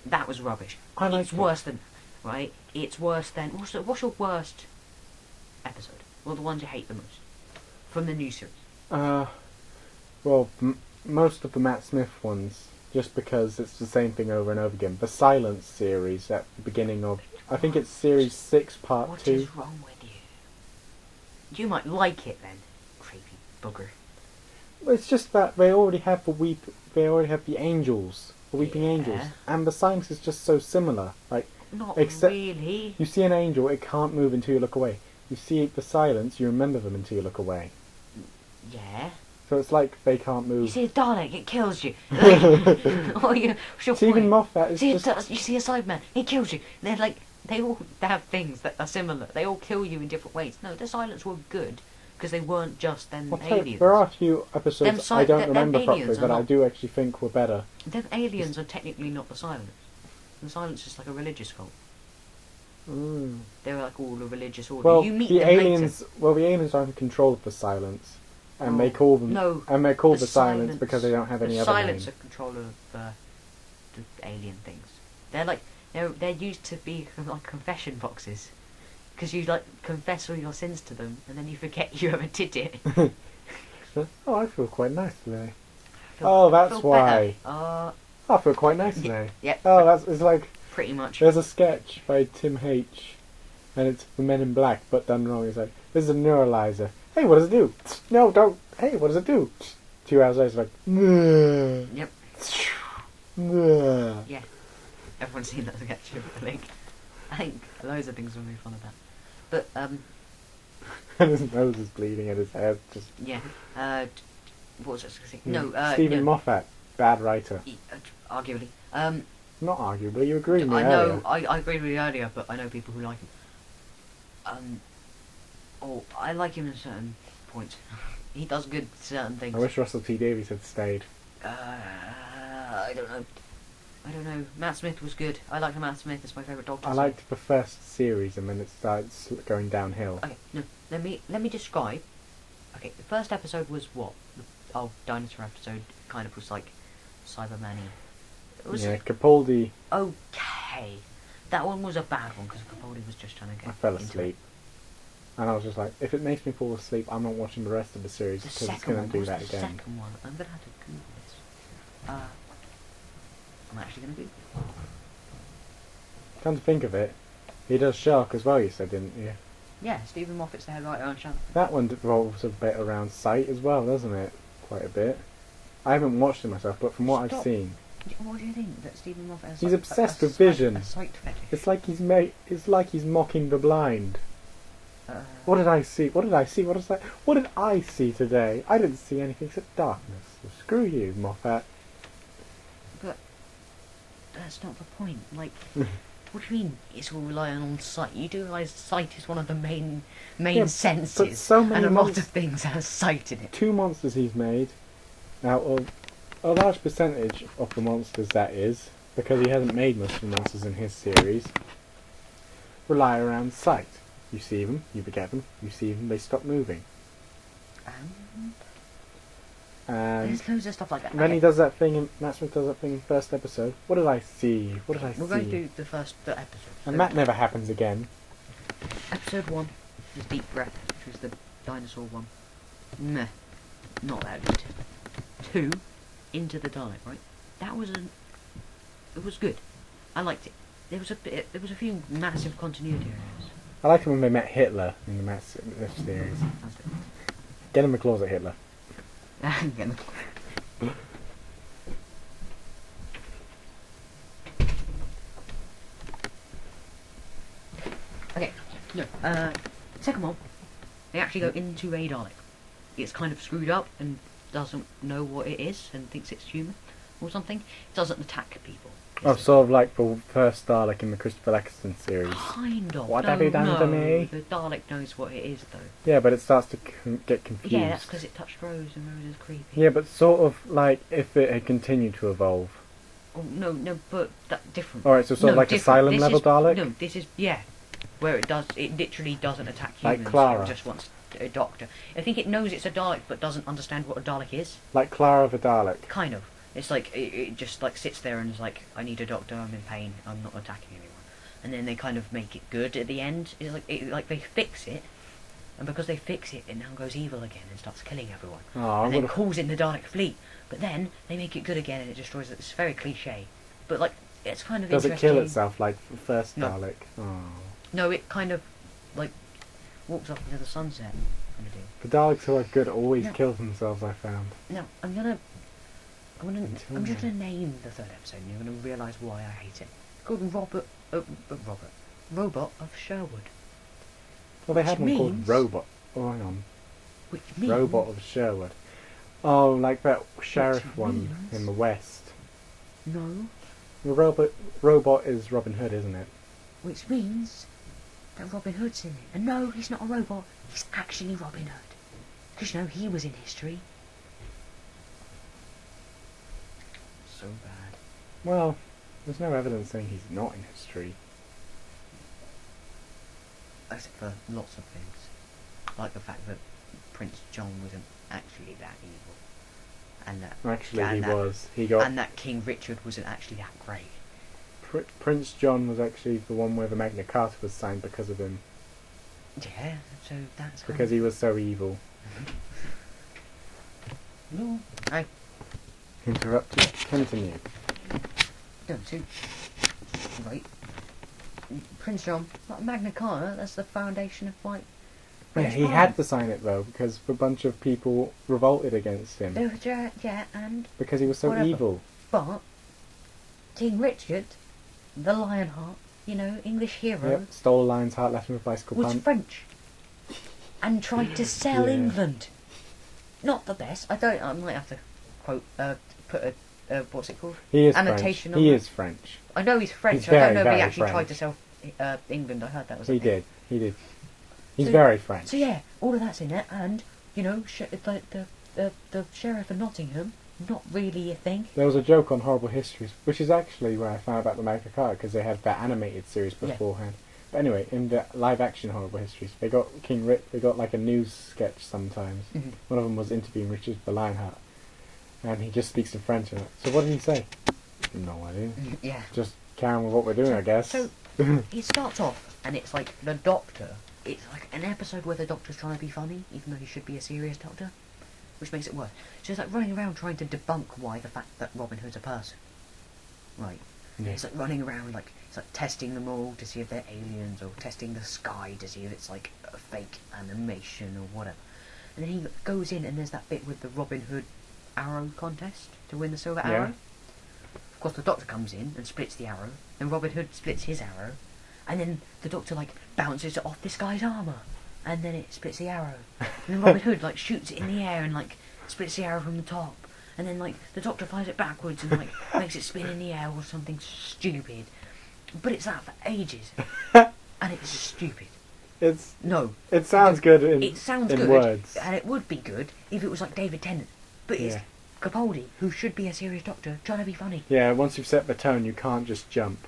That was rubbish. I like It's it. worse than right. It's worse than what's your worst episode? Well, the ones you hate the most from the new series. Well, most of the Matt Smith ones, just because it's the same thing over and over again. The Silence series at the beginning of, I think it's series 6, part What 2. is wrong with you? You might like it then, creepy bugger. It's just that they already have the angels, the weeping angels, Yeah. and the science is just so similar. Like, Not Except- really. you see an angel, it can't move until you look away. You see the silence, you remember them until you look away. Yeah. So it's like they can't You move. see a Dalek, it kills you. Oh, yeah. What's your Steven point? Moffat is See, just... you see a Cyberman, he kills you. They're like, they all have things that are similar. They all kill you in different ways. No, the Silence were good because they weren't just them Well, tell you, aliens. there are a few episodes I don't them remember properly aliens are that I not- do actually think were better. Them aliens are technically not the Silence. The Silence is like a religious cult. Mm. They're like all a religious order. Well, you meet the them aliens. Well, the aliens are in control of the silence, and they call them. No, and they're called the the silence Silence- because they don't have any the other Silence name. are control of the alien things. They're like they're used to be like confession boxes, because you like confess all your sins to them, and then you forget you ever did it. Oh, I feel quite nice today. Feel- Oh, that's feel why. better. I feel quite nice today. Yep. Oh, it's like Pretty much. there's a sketch by Tim H, and it's the Men in Black, but done wrong. It's like, this is a neuralizer. Hey, what does it do? No, don't. Hey, what does it do? 2 hours later, it's like, "Nah, Yep. nah." Yeah. Everyone's seen that sketch, I think loads of things will make fun of that. But And his nose is bleeding and his hair just... yeah. What was I going to say? Hmm. No. Steven no. Moffat, bad writer. Arguably. Not arguably, you agreed with me I earlier. know, I agreed with you earlier, but I know people who like him. I like him in certain points. He does good certain things. I wish Russell T Davies had stayed. I don't know. Matt Smith was good. I like Matt Smith. It's my favourite Doctor. I liked the first series and then it starts going downhill. Okay, no. Let me describe. Okay, the first episode was what? The dinosaur episode kind of was like Cyberman-y. It was Yeah, Capaldi, okay. That one was a bad one because Capaldi was just trying to get. I fell into asleep. And I was just like, if it makes me fall asleep, I'm not watching the rest of the series The because it's second going one to do was that the again. second one. I'm gonna have to Google this. I'm actually gonna Google it. Come to think of it, he does Shark as well, you said, didn't you? Yeah, Steven Moffat's the head writer on Shark. That one revolves a bit around sight as well, doesn't it? Quite a bit. I haven't watched it myself, but from what I've Stop. seen, What do you think that Steven Moffat has? He's like obsessed with sight- vision. A sight fetish. it's like he's mocking the blind. Uh, What did I see? What did I see? What did I see today? I didn't see anything except darkness. So screw you, Moffat. But that's not the point. Like, what do you mean? It's all relying on sight. You do realise sight is one of the main Yeah, but senses, so many and a lot months- of things have sight in it. 2 monsters he's made. Out of a large percentage of the monsters, that is, because he hasn't made most of the monsters in his series, rely around sight. You see them, you forget them. You see them, they stop moving. And There's loads of stuff like that. then Okay, he does that thing. Matt Smith does that thing in the first episode. What did I see? What did I we're see? going through the episode. And So, that never happens again. episode 1 was Deep Breath, which was the dinosaur one. Meh, not that good. 2, Into the Dark, right? That was it was good. I liked it. There was a few massive continuity errors. I like it when they met Hitler in the Matt Smith series. That's Get in the closet, Hitler. it. No. Second one, they actually go into a Dalek. It's kind of screwed up and doesn't know what it is and thinks it's human or something. It doesn't attack people. Oh, sort of like the first Dalek in the Christopher Eccleston series. Kind of. What no, have you done to me? The Dalek knows what it is, though. Yeah, but it starts to get confused. Yeah, that's because it touched Rose and Rose is creepy. Yeah, but sort of like if it had continued to evolve. Oh, no, but that different. Alright, so sort of like Asylum level Dalek? No, this is, where it literally doesn't attack Like humans. Clara. It just wants a doctor. I think it knows it's a Dalek, but doesn't understand what a Dalek is. Like Clara the Dalek. Kind of. It's like, it just like sits there and is like, I need a doctor, I'm in pain, I'm not attacking anyone. And then they kind of make it good at the end. It's like they fix it, and because they fix it, it now goes evil again and starts killing everyone. Oh, and then calls in the Dalek fleet. But then they make it good again and it destroys it. It's very cliche. But like, it's kind of Does interesting. it kill itself like the first No. Dalek? Oh. No, it kind of like walks off into the sunset kind of thing. The Daleks who are good always No. kill themselves, I found. Now, I'm just gonna name the third episode and you're gonna realise why I hate it. It's called Robot of Sherwood. Well, they had Which one called means- Robot. Oh, hang on. Which means... Robot of Sherwood. Oh, like that sheriff Which one means- in the West. No. The robot is Robin Hood, isn't it? Which means that Robin Hood's in it. And no, he's not a robot. He's actually Robin Hood. Because, you know, he was in history. So bad. Well, there's no evidence saying he's not in history. Except for lots of things. Like the fact that Prince John wasn't actually that evil. And that... Actually, and he that- was. He got... And that King Richard wasn't actually that great. Prince John was actually the one where the Magna Carta was signed because of him. Yeah, so that's... Because he was so evil. No. I Interrupted. Continue. don't see. Right. Prince John, like Magna Carta, that's the foundation of like... Yeah, he had to sign it though, because a bunch of people revolted against him. Yeah, and... Because he was so Whatever. evil. But King Richard, the Lionheart, you know, English hero, Yep, stole a lion's heart, left him with a bicycle was punch. French and tried to sell Yeah. England. Not the best. I might have to quote, put a what's it called? He is Annotation French. He on is French. I know he's French. He's I don't very, know if he very actually tried French. to sell England. I heard that was. He a thing. did. He did. He's So- very French. So yeah, all of that's in it, and you know, the sheriff of Nottingham, not really a thing. There was a joke on Horrible Histories, which is actually where I found out about the Magna Carta, because they had that animated series Yeah. beforehand. But anyway, in the live-action Horrible Histories, they got they got like a news sketch sometimes. Mhm. One of them was interviewing Richard the Lionheart, and he just speaks in French. And so what did he say? No idea. Yeah. Just carry on with what we're doing, I guess. So it starts off, and it's like the Doctor. It's like an episode where the Doctor's trying to be funny, even though he should be a serious Doctor, which makes it worse. So it's like running around trying to debunk why the fact that Robin Hood's a person. Right. Yeah. It's like running around, like it's like testing them all to see if they're aliens, or testing the sky to see if it's like a fake animation or whatever. And then he goes in, and there's that bit with the Robin Hood arrow contest to win the silver Yeah. arrow. Of course, the Doctor comes in and splits the arrow, then Robin Hood splits his arrow, and then the Doctor like bounces it off this guy's armour, and then it splits the arrow. And then Robin Hood like shoots it in the air and like splits the arrow from the top, and then like the Doctor flies it backwards and like makes it spin in the air or something stupid. But it's that for ages, and it's stupid. It's No, it sounds good in it sounds in good, words. and it would be good if it was like David Tennant. But it's Yeah. Capaldi, who should be a serious Doctor, trying to be funny, Yeah, once you've set the tone, you can't just jump.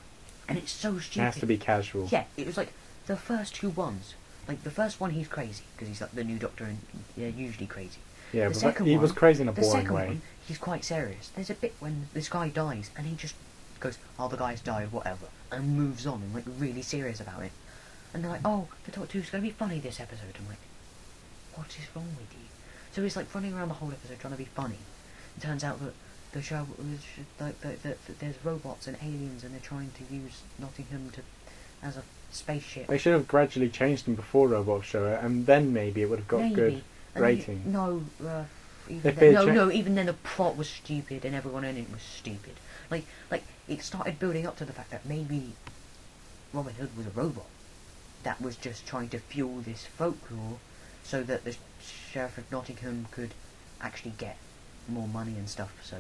and it's so It stupid. has to be casual. Yeah, it was like the first two ones. Like the first one, he's crazy because he's like the new Doctor, and usually crazy. Yeah, The but second he was one- crazy in a The boring second way. one, he's quite serious. There's a bit when this guy dies, and he just goes, "Oh, the guy's died, whatever," and moves on, and like really serious about it. And they're like, "Oh, the Doctor Who's going to be funny this episode." I'm like, "What is wrong with you?" So he's like running around the whole episode trying to be funny. It turns out that the show like there's robots and aliens, and they're trying to use Nottingham as a spaceship. They should have gradually changed them before Robot Show, and then maybe it would have got Maybe. good And then rating. Even If they then, cha- no, even then the plot was stupid and everyone in it was stupid. Like it started building up to the fact that maybe Robin Hood was a robot, that was just trying to fuel this folklore so that the Sheriff of Nottingham could actually get more money and stuff so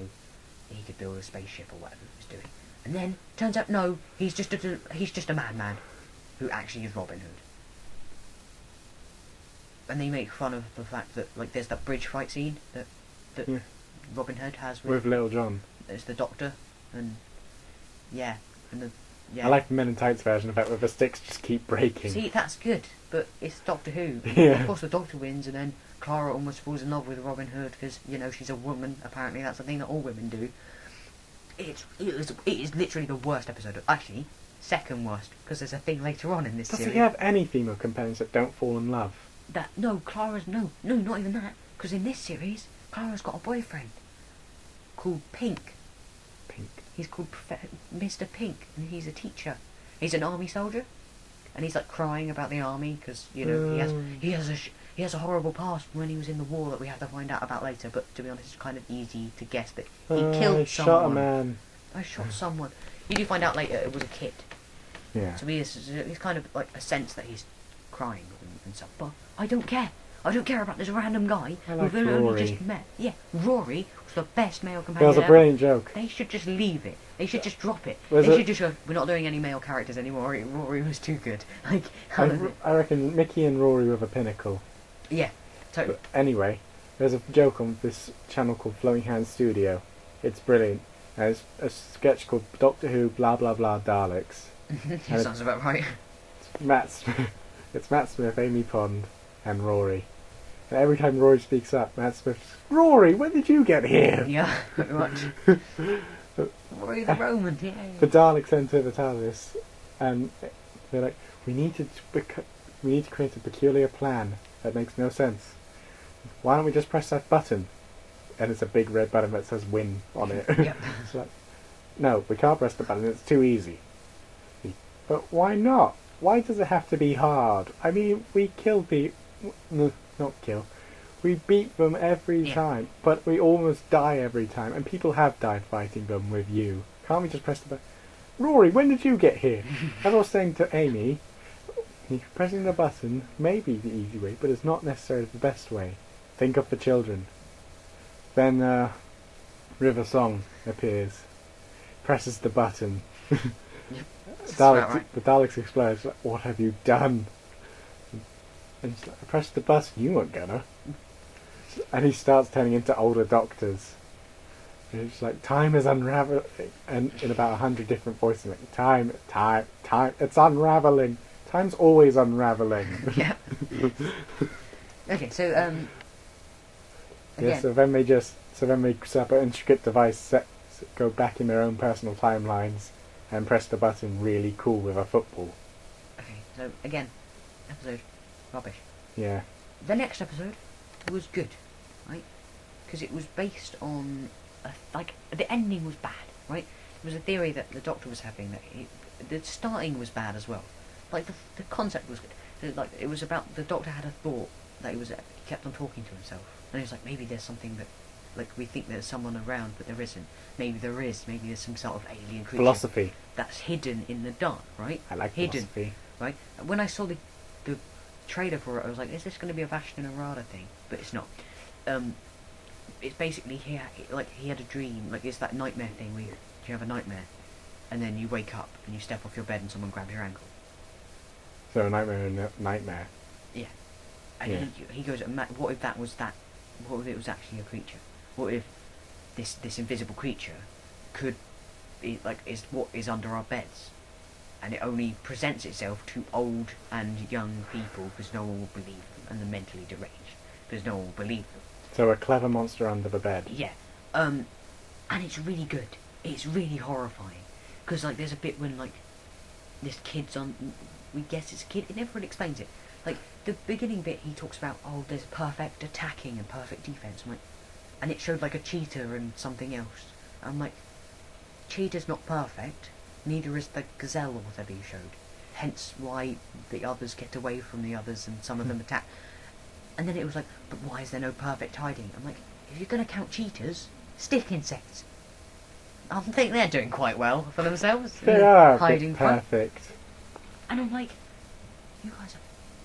he could build a spaceship or whatever he was doing. And then, turns out, no, he's just a madman who actually is Robin Hood. And they make fun of the fact that, like, there's that bridge fight scene that Yeah. Robin Hood has With Little John. It's the Doctor, and yeah, I like the Men in Tights version of that, where the sticks just keep breaking. See, that's good, but it's Doctor Who. Yeah. Of course, the Doctor wins, and then Clara almost falls in love with Robin Hood because she's a woman. Apparently, that's a thing that all women do. It is literally the worst episode. Actually, second worst, because there's a thing later on in this Does series. he have any female companions that don't fall in love? Clara's no, not even that. Because in this series, Clara's got a boyfriend called Pink. Pink. He's called Mr. Pink, and he's a teacher. He's an army soldier, and he's like crying about the army because he has a horrible past from when he was in the war that we have to find out about later. But to be honest, it's kind of easy to guess that he killed someone. Shot a man. I shot someone. You do find out later it was a kid. Yeah. To me, it's kind of like a sense that he's crying and stuff. But I don't care. I don't care about this random guy I like who we've only Rory. just met. Yeah, Rory was the best male That companion was a ever. brilliant joke. They should just leave it. They should just drop it. Was They it- should just go, we're not doing any male characters anymore. Rory was too good. Like, I reckon Mickey and Rory were the pinnacle. yeah, totally. But anyway, there's a joke on this channel called Flowing Hands Studio. It's brilliant. There's a sketch called Doctor Who blah blah blah Daleks. That sounds about right. Matt Smith, it's Matt Smith, Amy Pond, and Rory. And every time Rory speaks up, Matt Smith, Rory, when did you get here? Yeah, pretty much. Rory the Roman, yeah. The Daleks enter the TARDIS, and they're like, we need to create a peculiar plan that makes no sense. Why don't we just press that button? And it's a big red button that says win on it. Yep. It's like, no, we can't press the button, it's too easy. But why not? Why does it have to be hard? I mean, we kill people... No, not kill. We beat them every time, but we almost die every time, and people have died fighting them with you. Can't we just press the button? Rory, when did you get here? As I was saying to Amy, pressing the button may be the easy way, but it's not necessarily the best way. Think of the children. Then River Song appears, presses the button. The Daleks explode. Like, what have you done? And he's like, I pressed the button. You weren't gonna. And he starts turning into older doctors. And it's like time is unraveling, and in about 100 different voices, like time. It's unraveling. Time's always unraveling. Yeah. Okay, so again, Yeah. So then they set up an intricate device, go back in their own personal timelines, and press the button really cool with a football. okay, so again, episode rubbish. Yeah. The next episode was good, right? Because it was based on the ending was bad, right? It was a theory that the Doctor was having that the starting was bad as well. Like the concept was good. Like it was about the Doctor had a thought that he kept on talking to himself, and he was like, maybe there's something that, like, we think there's someone around, but there isn't. Maybe there is. Maybe there's some sort of alien creature Philosophy. that's hidden in the dark, right? I like hidden, philosophy. right? When I saw the trailer for it, I was like, is this going to be a Vashti and Arada thing? But it's not. It's basically he had a dream, like it's that nightmare thing where you have a nightmare, and then you wake up and you step off your bed and someone grabs your ankle. So a nightmare and a nightmare. Yeah. And he goes, what if that was that? What if it was actually a creature? What if this invisible creature is what is under our beds, and it only presents itself to old and young people because no one will believe them, and the mentally deranged because no one will believe them. So a clever monster under the bed. Yeah. And it's really good. It's really horrifying because like there's a bit when like this kid's on. We guess it's a kid. It never really explains it. Like the beginning bit, he talks about there's perfect attacking and perfect defense. I'm like, and it showed like a cheetah and something else. I'm like, cheetah's not perfect. Neither is the gazelle or whatever you showed. Hence why the others get away from the others and some of them attack. And then it was like, but why is there no perfect hiding? I'm like, if you're going to count cheetahs, stick insects. I think they're doing quite well for themselves. They are hiding perfect. And I'm like, you guys,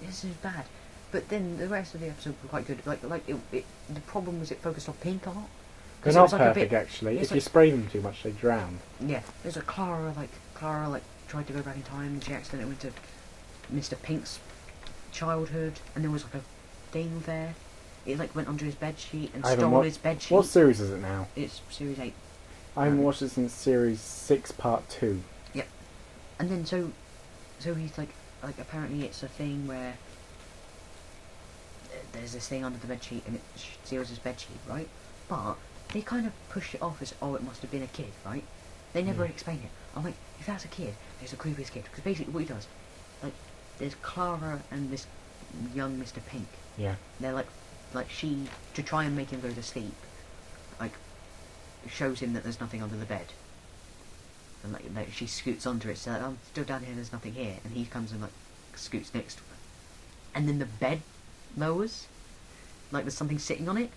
this is bad. But then the rest of the episode were quite good. The problem was it focused on Pink a lot. They're not perfect, actually. If you spray them too much, they drown. Yeah, there's a Clara tried to go back in time, and she accidentally went to Mr. Pink's childhood, and there was like a thing there. It like went under his bedsheet and stole his bedsheet. What series is it now? It's series 8. I haven't watched it since series 6, part 2. Yep. And then so he's like apparently it's a thing where there's this thing under the bedsheet and it steals his bedsheet, right? But they kind of push it off as, oh, it must have been a kid, right? They never explain it. I'm like, if that's a kid, there's a creepiest kid. Because basically what he does, like, there's Clara and this young Mr. Pink. Yeah. They're like she, to try and make him go to sleep, like, shows him that there's nothing under the bed. And like she scoots under it, so like, I'm still down here, there's nothing here. And he comes and like, scoots next to her. And then the bed lowers, like there's something sitting on it.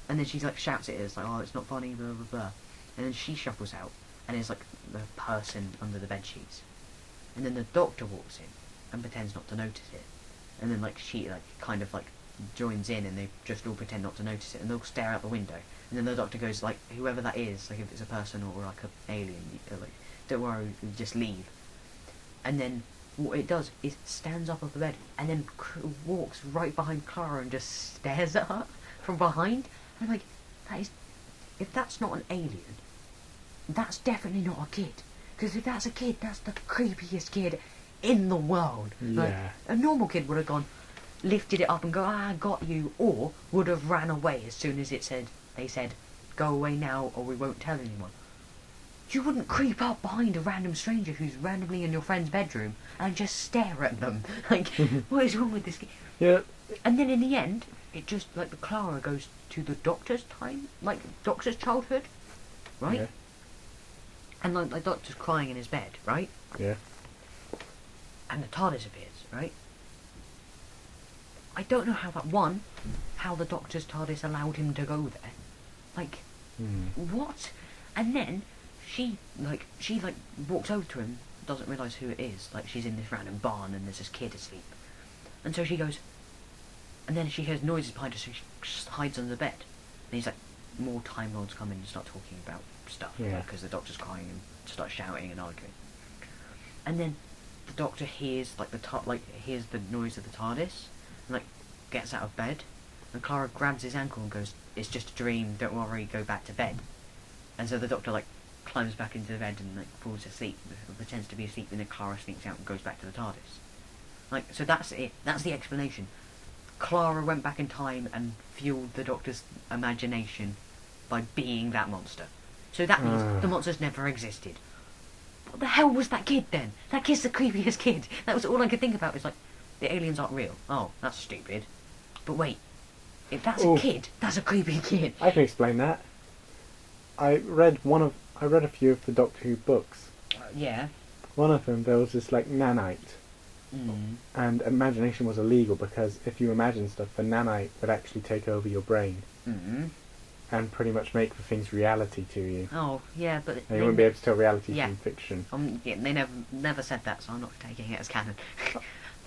And then she like shouts at it, it's like, oh, it's not funny, blah blah blah. And then she shuffles out, and there's like the person under the bed sheets. And then the doctor walks in and pretends not to notice it. And then like she like kind of like joins in, and they just all pretend not to notice it, and they'll stare out the window. And then the doctor goes like, whoever that is, like if it's a person or like an alien, like don't worry, just leave. And then what it does is stands up off the bed and then walks right behind Clara and just stares at her from behind. I'm like, that is, if that's not an alien, that's definitely not a kid. Because if that's a kid, that's the creepiest kid in the world. Yeah. Like, a normal kid would have gone, lifted it up and go, I got you, or would have ran away as soon as they said, go away now or we won't tell anyone. You wouldn't creep up behind a random stranger who's randomly in your friend's bedroom and just stare at them. Like, what is wrong with this kid? Yeah. And then in the end, it just, like, the Clara goes to the doctor's doctor's childhood, right? Yeah. And, like, the doctor's crying in his bed, right? Yeah. And the TARDIS appears, right? I don't know how the doctor's TARDIS allowed him to go there. Like, what? And then, she walks over to him, doesn't realise who it is. Like, she's in this random barn and there's this kid asleep. And so she goes, and then she hears noises behind her, so she just hides under the bed. And he's like, more Time Lords come in and start talking about stuff. Yeah. Because the doctor's crying and starts shouting and arguing. And then the doctor hears, hears the noise of the TARDIS, and, like, gets out of bed. And Clara grabs his ankle and goes, it's just a dream, don't worry, go back to bed. And so the doctor, like, climbs back into the bed and, like, falls asleep, pretends to be asleep, and then Clara sneaks out and goes back to the TARDIS. Like, so that's it, that's the explanation. Clara went back in time and fueled the doctor's imagination by being that monster. So that means the monsters never existed. What the hell was that kid then? That kid's the creepiest kid. That was all I could think about, was like, the aliens aren't real. Oh, that's stupid. But wait, if that's a kid, that's a creepy kid. I can explain that. I read a few of the Doctor Who books. Yeah. One of them, there was this like nanite, and imagination was illegal because if you imagine stuff, the nanite would actually take over your brain and pretty much make the things reality to you. Oh, yeah, but and you wouldn't be able to tell reality from fiction. They never said that, so I'm not taking it as canon.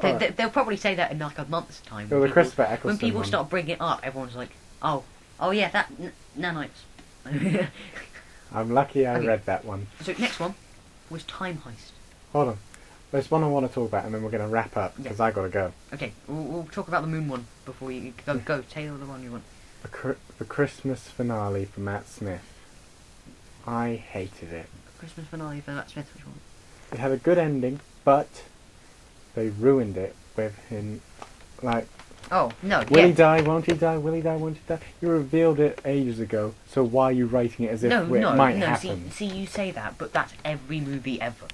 They'll probably say that in like a month's time. Well, when people start bringing it up, everyone's like, oh yeah, that nanites. I'm lucky I read that one. So next one was Time Heist. Hold on. There's one I want to talk about, and then we're going to wrap up, because I got to go. Okay, we'll talk about the moon one before we go. Go, tailor the one you want. The Christmas finale for Matt Smith. I hated it. Christmas finale for Matt Smith, which one? It had a good ending, but they ruined it with him, like... Oh, no, Will he die, won't he die, will he die, won't he die? You revealed it ages ago, so why are you writing it as if it might happen? See, you say that, but that's every movie ever.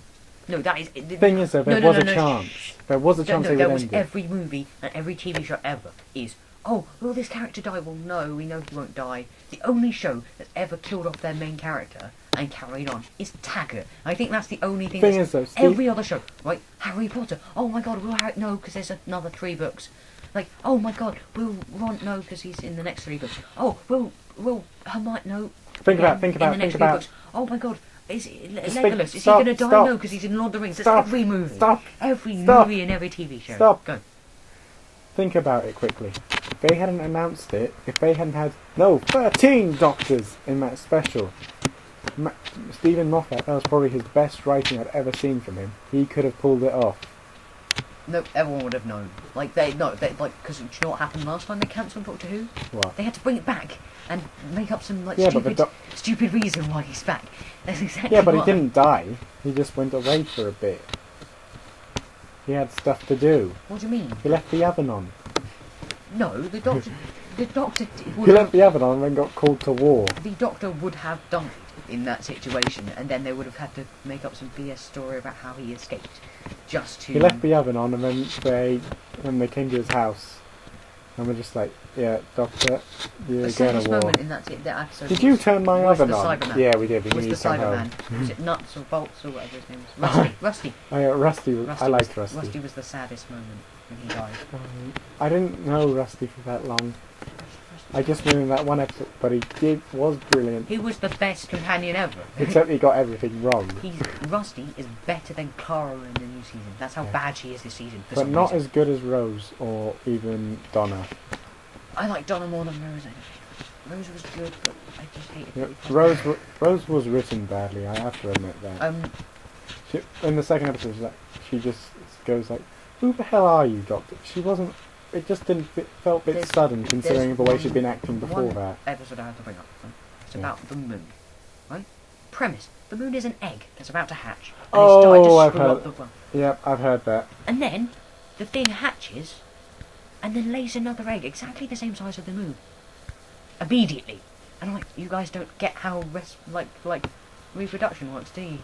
No, that is... The thing is, though, there was a chance. There was a chance they would end it. Every movie and every TV show ever is, oh, will this character die? Well, no, we know he won't die. The only show that's ever killed off their main character and carried on is Taggart. I think that's the only thing is, though, every other show, right? Harry Potter. Oh my god, will Harry... No, because there's another 3 books. Like, oh my god, will Ron... No, because he's in the next 3 books. Oh, will Hermione... No. Think about... Books. Oh my god, Is Just Legolas? Is stop, he going to die? stop. No, because he's in Lord of the Rings. That's Stop. every movie. Stop. Every Stop. movie and every TV show. Stop. Go. Think about it quickly. If they hadn't announced it, if they hadn't had 13 Doctors in that special, Steven Moffat, that was probably his best writing I'd ever seen from him. He could have pulled it off. No, everyone would have known. Because do you know what happened last time they cancelled Doctor Who? What? They had to bring it back and make up some stupid reason why he's back. That's exactly. Yeah, but he didn't die. He just went away for a bit. He had stuff to do. What do you mean? He left the oven on. No, the Doctor. The Doctor. He left the oven on and then got called to war. The Doctor would have died in that situation, and then they would have had to make up some BS story about how he escaped, just to. He left the oven on, and then when they came to his house, and we're just like, yeah, Doctor, you're the going to war. moment in that episode. Did you turn my oven on? Cyberman. Yeah, we did. We Was knew the you'd come Cyberman? home. Was it Nuts or Bolts or whatever his name was? Rusty. Rusty. Oh, yeah, Rusty. I liked Rusty. Rusty was the saddest moment when he died. I didn't know Rusty for that long. I just knew in that one episode, but he was brilliant. He was the best companion ever. Except he got everything wrong. Rusty is better than Clara in the new season. That's how bad she is this season. But not as good as Rose or even Donna. I like Donna more than Rose. Rose was good, but I just hated it. Yeah, Rose was written badly. I have to admit that. In the second episode, she just goes like, "Who the hell are you, Doctor?" She wasn't. It just felt a bit sudden considering the way she'd been acting before that. Episode I have to bring up. Right? It's about the moon, right? Premise: the moon is an egg that's about to hatch. And I've heard. Yep, I've heard that. And then the thing hatches, and then lays another egg exactly the same size as the moon. Immediately, and I'm like, you guys don't get how reproduction works, do you?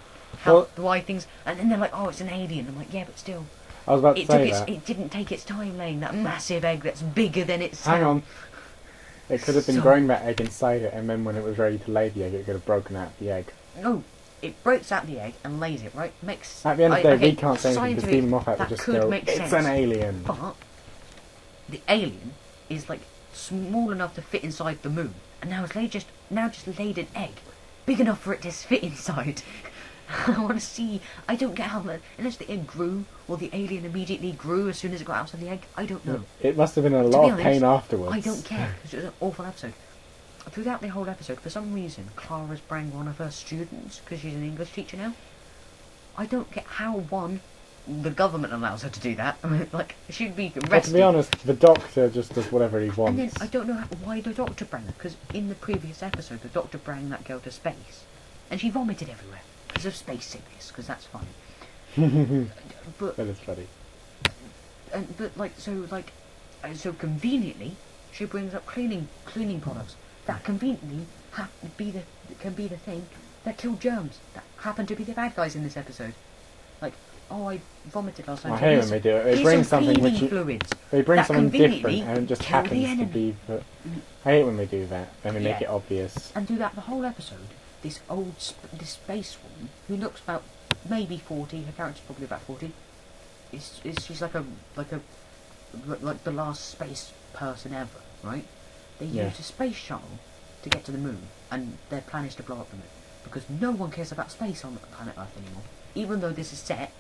Why things, and then they're like, oh, it's an alien. I'm like, yeah, but still. I was about to say that. It didn't take its time laying that massive egg that's bigger than its. Hang on. It could have been growing that egg inside it, and then when it was ready to lay the egg, it could have broken out the egg. No, it breaks out the egg and lays it, right? At the end of the day, we can't say anything because Steven Moffat would just go, it's an alien. But the alien is like small enough to fit inside the moon, and now it's just laid an egg big enough for it to fit inside. I want to see. I don't get how that. Unless the egg grew, or the alien immediately grew as soon as it got outside the egg. I don't know. It must have been a lot of pain afterwards. I don't care, because it was an awful episode. Throughout the whole episode, for some reason, Clara's brang one of her students, because she's an English teacher now. I don't get how, the government allows her to do that. I mean, she'd be arrested. But to be honest, the Doctor just does whatever he wants. And then, I don't know why the Doctor brang her, because in the previous episode, the Doctor brang that girl to space, and she vomited everywhere. Because of space sickness, because that's funny. But that is funny. So conveniently, she brings up cleaning products that conveniently can be the thing that killed germs that happen to be the bad guys in this episode. I vomited last time. I hate when they do it. They bring something they bring something different, and it just happens to be. I hate when they do that. Then they make it obvious. And do that the whole episode. This space woman who looks about maybe 40. Her character's probably about 40. She's like the last space person ever, right? They use a space shuttle to get to the moon, and their plan is to blow up the moon because no one cares about space on planet Earth anymore. Even though this is set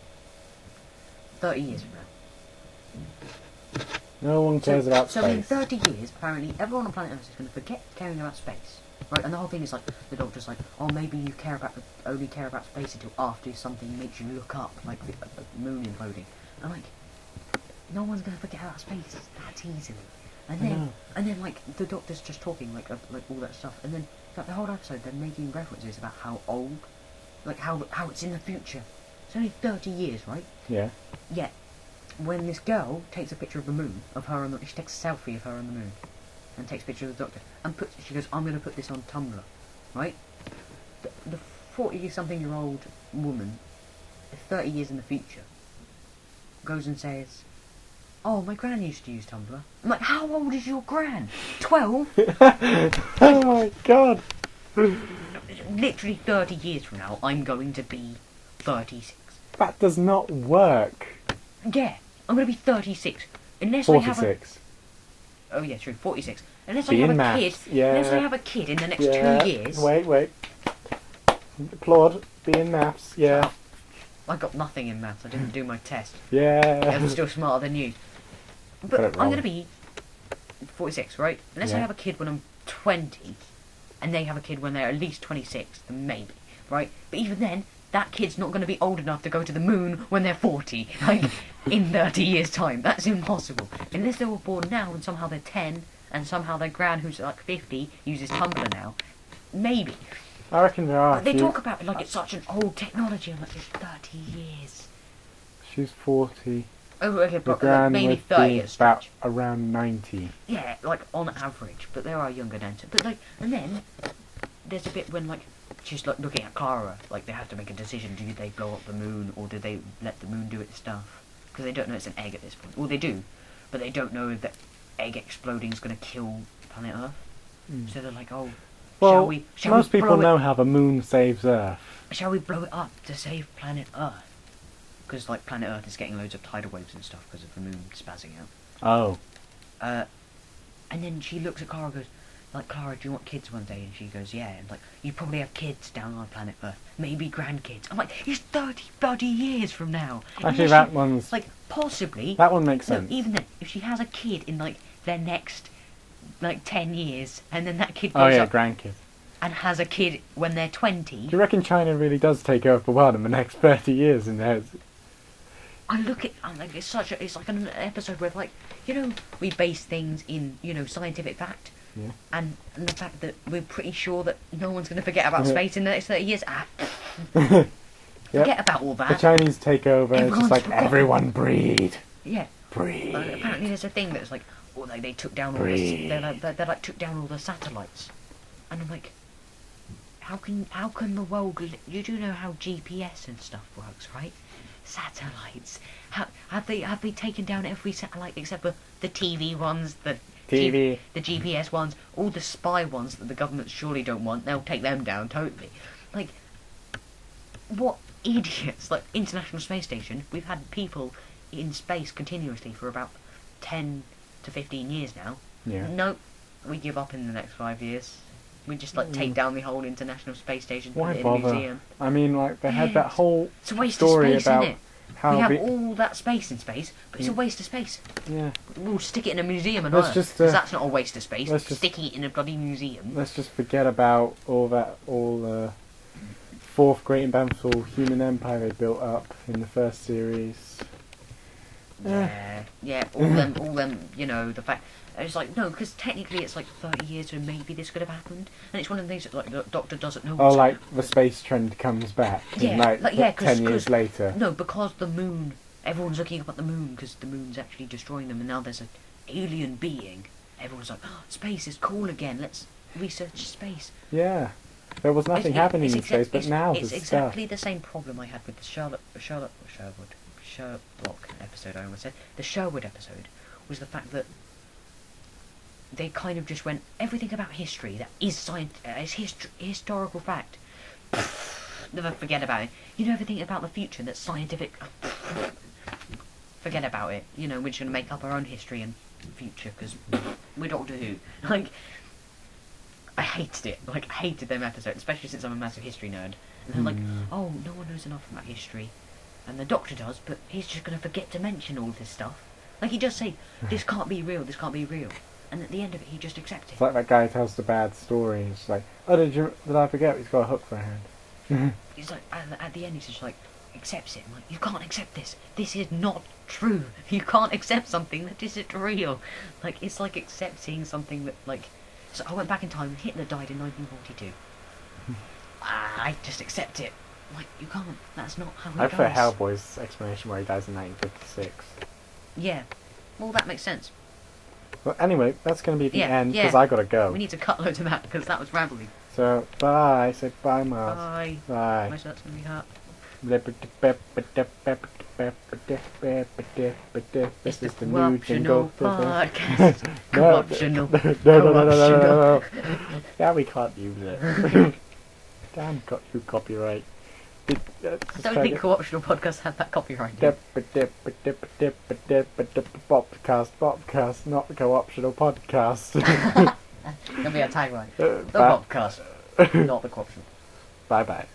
30 years from now. No one cares about space. So in 30 years, apparently, everyone on planet Earth is going to forget caring about space. Right, and the whole thing is the Doctor's like, oh, maybe you only care about space until after something makes you look up, like the moon imploding. I'm like, no one's gonna forget about space that easily. And then the Doctor's just talking like all that stuff, and then the whole episode they're making references about how old, how it's in the future. It's only 30 years, right? Yeah. Yet, when this girl takes a picture of the moon, she takes a selfie of her on the moon. And takes a picture of the Doctor and she goes, I'm going to put this on Tumblr, right? The 40-something-year-old woman, 30 years in the future, goes and says, oh, my gran used to use Tumblr. I'm like, how old is your gran? 12? Oh my god! Literally 30 years from now, I'm going to be 36. That does not work. Yeah, I'm going to be 36. Unless 46. Oh yeah, true. 46. Unless I have a kid. Yeah. Unless I have a kid in the next 2 years. Wait. Claude, be in maths, yeah. I got nothing in maths. I didn't do my test. Yeah. I'm still smarter than you. But Got it I'm wrong. going to be 46, right? Unless I Yeah. have a kid when I'm 20, and they have a kid when they're at least 26, then maybe, right? But even then, that kid's not going to be old enough to go to the moon when they're 40, like, in 30 years' time. That's impossible. Unless they were born now and somehow they're 10, and somehow their gran, who's like 50, uses Tumblr now. Maybe. I reckon there are. But they talk about it like it's such an old technology. I'm like, it's 30 years. She's 40. Oh, okay, The but gran maybe would 30 be years. about around 90. Yeah, like on average, but there are younger than that. But like, and then there's a bit when like she's like looking at Clara, like they have to make a decision: do they blow up the moon or do they let the moon do its stuff? Because they don't know it's an egg at this point. Well, they do, but they don't know if the egg exploding is going to kill planet Earth. Mm. So they're like, oh, Well, shall most we people blow know how the moon saves Earth. Shall we blow it up to save planet Earth? Because like planet Earth is getting loads of tidal waves and stuff because of the moon spazzing out. Oh. And then she looks at Clara and goes, like, Clara, do you want kids one day? And she goes, yeah. And like, you probably have kids down on planet Earth. Maybe grandkids. I'm like, it's 30 bloody years from now. Actually, Unless that she- one's... like, possibly... That one makes No, sense. even then, if she has a kid in, like, their next, like, 10 years, and then that kid Oh grows yeah, up grandkids. and has a kid when they're 20... Do you reckon China really does take over the world in the next 30 years? And there's... I'm like, it's like an episode where, like, you know, we base things in, you know, scientific fact. Yeah. And the fact that we're pretty sure that no one's going to forget about space in the next 30 years. Yep. Forget about all The that. Chinese take over, and it's Everyone's just like, forgotten. everyone breed. Yeah. Breed. Apparently there's a thing that's like, oh, they took down all Breed. they like took down all the satellites. And I'm like, how can the world... You do know how GPS and stuff works, right? Satellites. Have they taken down every satellite except for the TV ones, the GPS ones, all the spy ones that the government surely don't want? They'll take them down totally. Like, what idiots! Like, International Space Station, we've had people in space continuously for about 10 to 15 years now. Yeah. Nope, we give up in the next 5 years. We just like take down the whole International Space Station, put Why it in a bother? museum. I mean, like, they had Yeah, that whole It's a waste story of space, about isn't it? how We have all that space in space, but it's a waste of space. Yeah. We'll stick it in a museum and Let's Earth, just, 'cause that's not a waste of space. let's just- Sticking it in a bloody museum. Let's just forget about all the fourth great and bountiful human empire they built up in the first series. Yeah, all them, you know, the fact... It's like, no, because technically it's like 30 years and maybe this could have happened. And it's one of the things that, like, the Doctor doesn't know. Oh, what's like, the space trend comes back. Yeah, in, like, like, yeah, 10 years later. No, because the moon... Everyone's looking up at the moon because the moon's actually destroying them, and now there's an alien being. Everyone's like, oh, space is cool again, let's research space. Yeah. There was nothing happening in space, but now it's there's exactly stuff. the same problem I had with the Sherlock episode. I almost said the Sherwood episode was the fact that they kind of just went everything about history that is historical fact. Never forget about it. You know everything about the future that's scientific. Forget about it. You know we're just gonna make up our own history and future because we're Doctor Who. Like. I hated it. Like, I hated them episodes, especially since I'm a massive history nerd. And they're like, oh, no one knows enough about history. And the Doctor does, but he's just going to forget to mention all this stuff. Like, he does say, this can't be real, this can't be real. And at the end of it, he just accepts It's it. like that guy who tells the bad story. And it's like, oh, did I forget he's got a hook for a hand? He's like, at the end, he's just like, accepts it. I'm like, you can't accept this. This is not true. You can't accept something that isn't real. Like, it's like accepting something that, like... So I went back in time and Hitler died in 1942. I just accept it. Like, you can't. That's not how it I prefer goes. Hellboy's explanation where he dies in 1956. Yeah. Well, that makes sense. Well, anyway, that's going to be the Yeah, end, yeah. because I got to go. We need to cut loads of that because that was rambling. So, bye. Say bye, Mars. Bye. Bye. My shirt's going to be hurt. This is the new Co-optional jingle. podcast. No, Co-optional. no. Yeah, we can't use it. Damn, got you copyright. I don't think co-optional podcasts have that copyright. Bopcast, not the co-optional podcast. That'll be our tagline. The Bye podcast, not the co-optional. bye.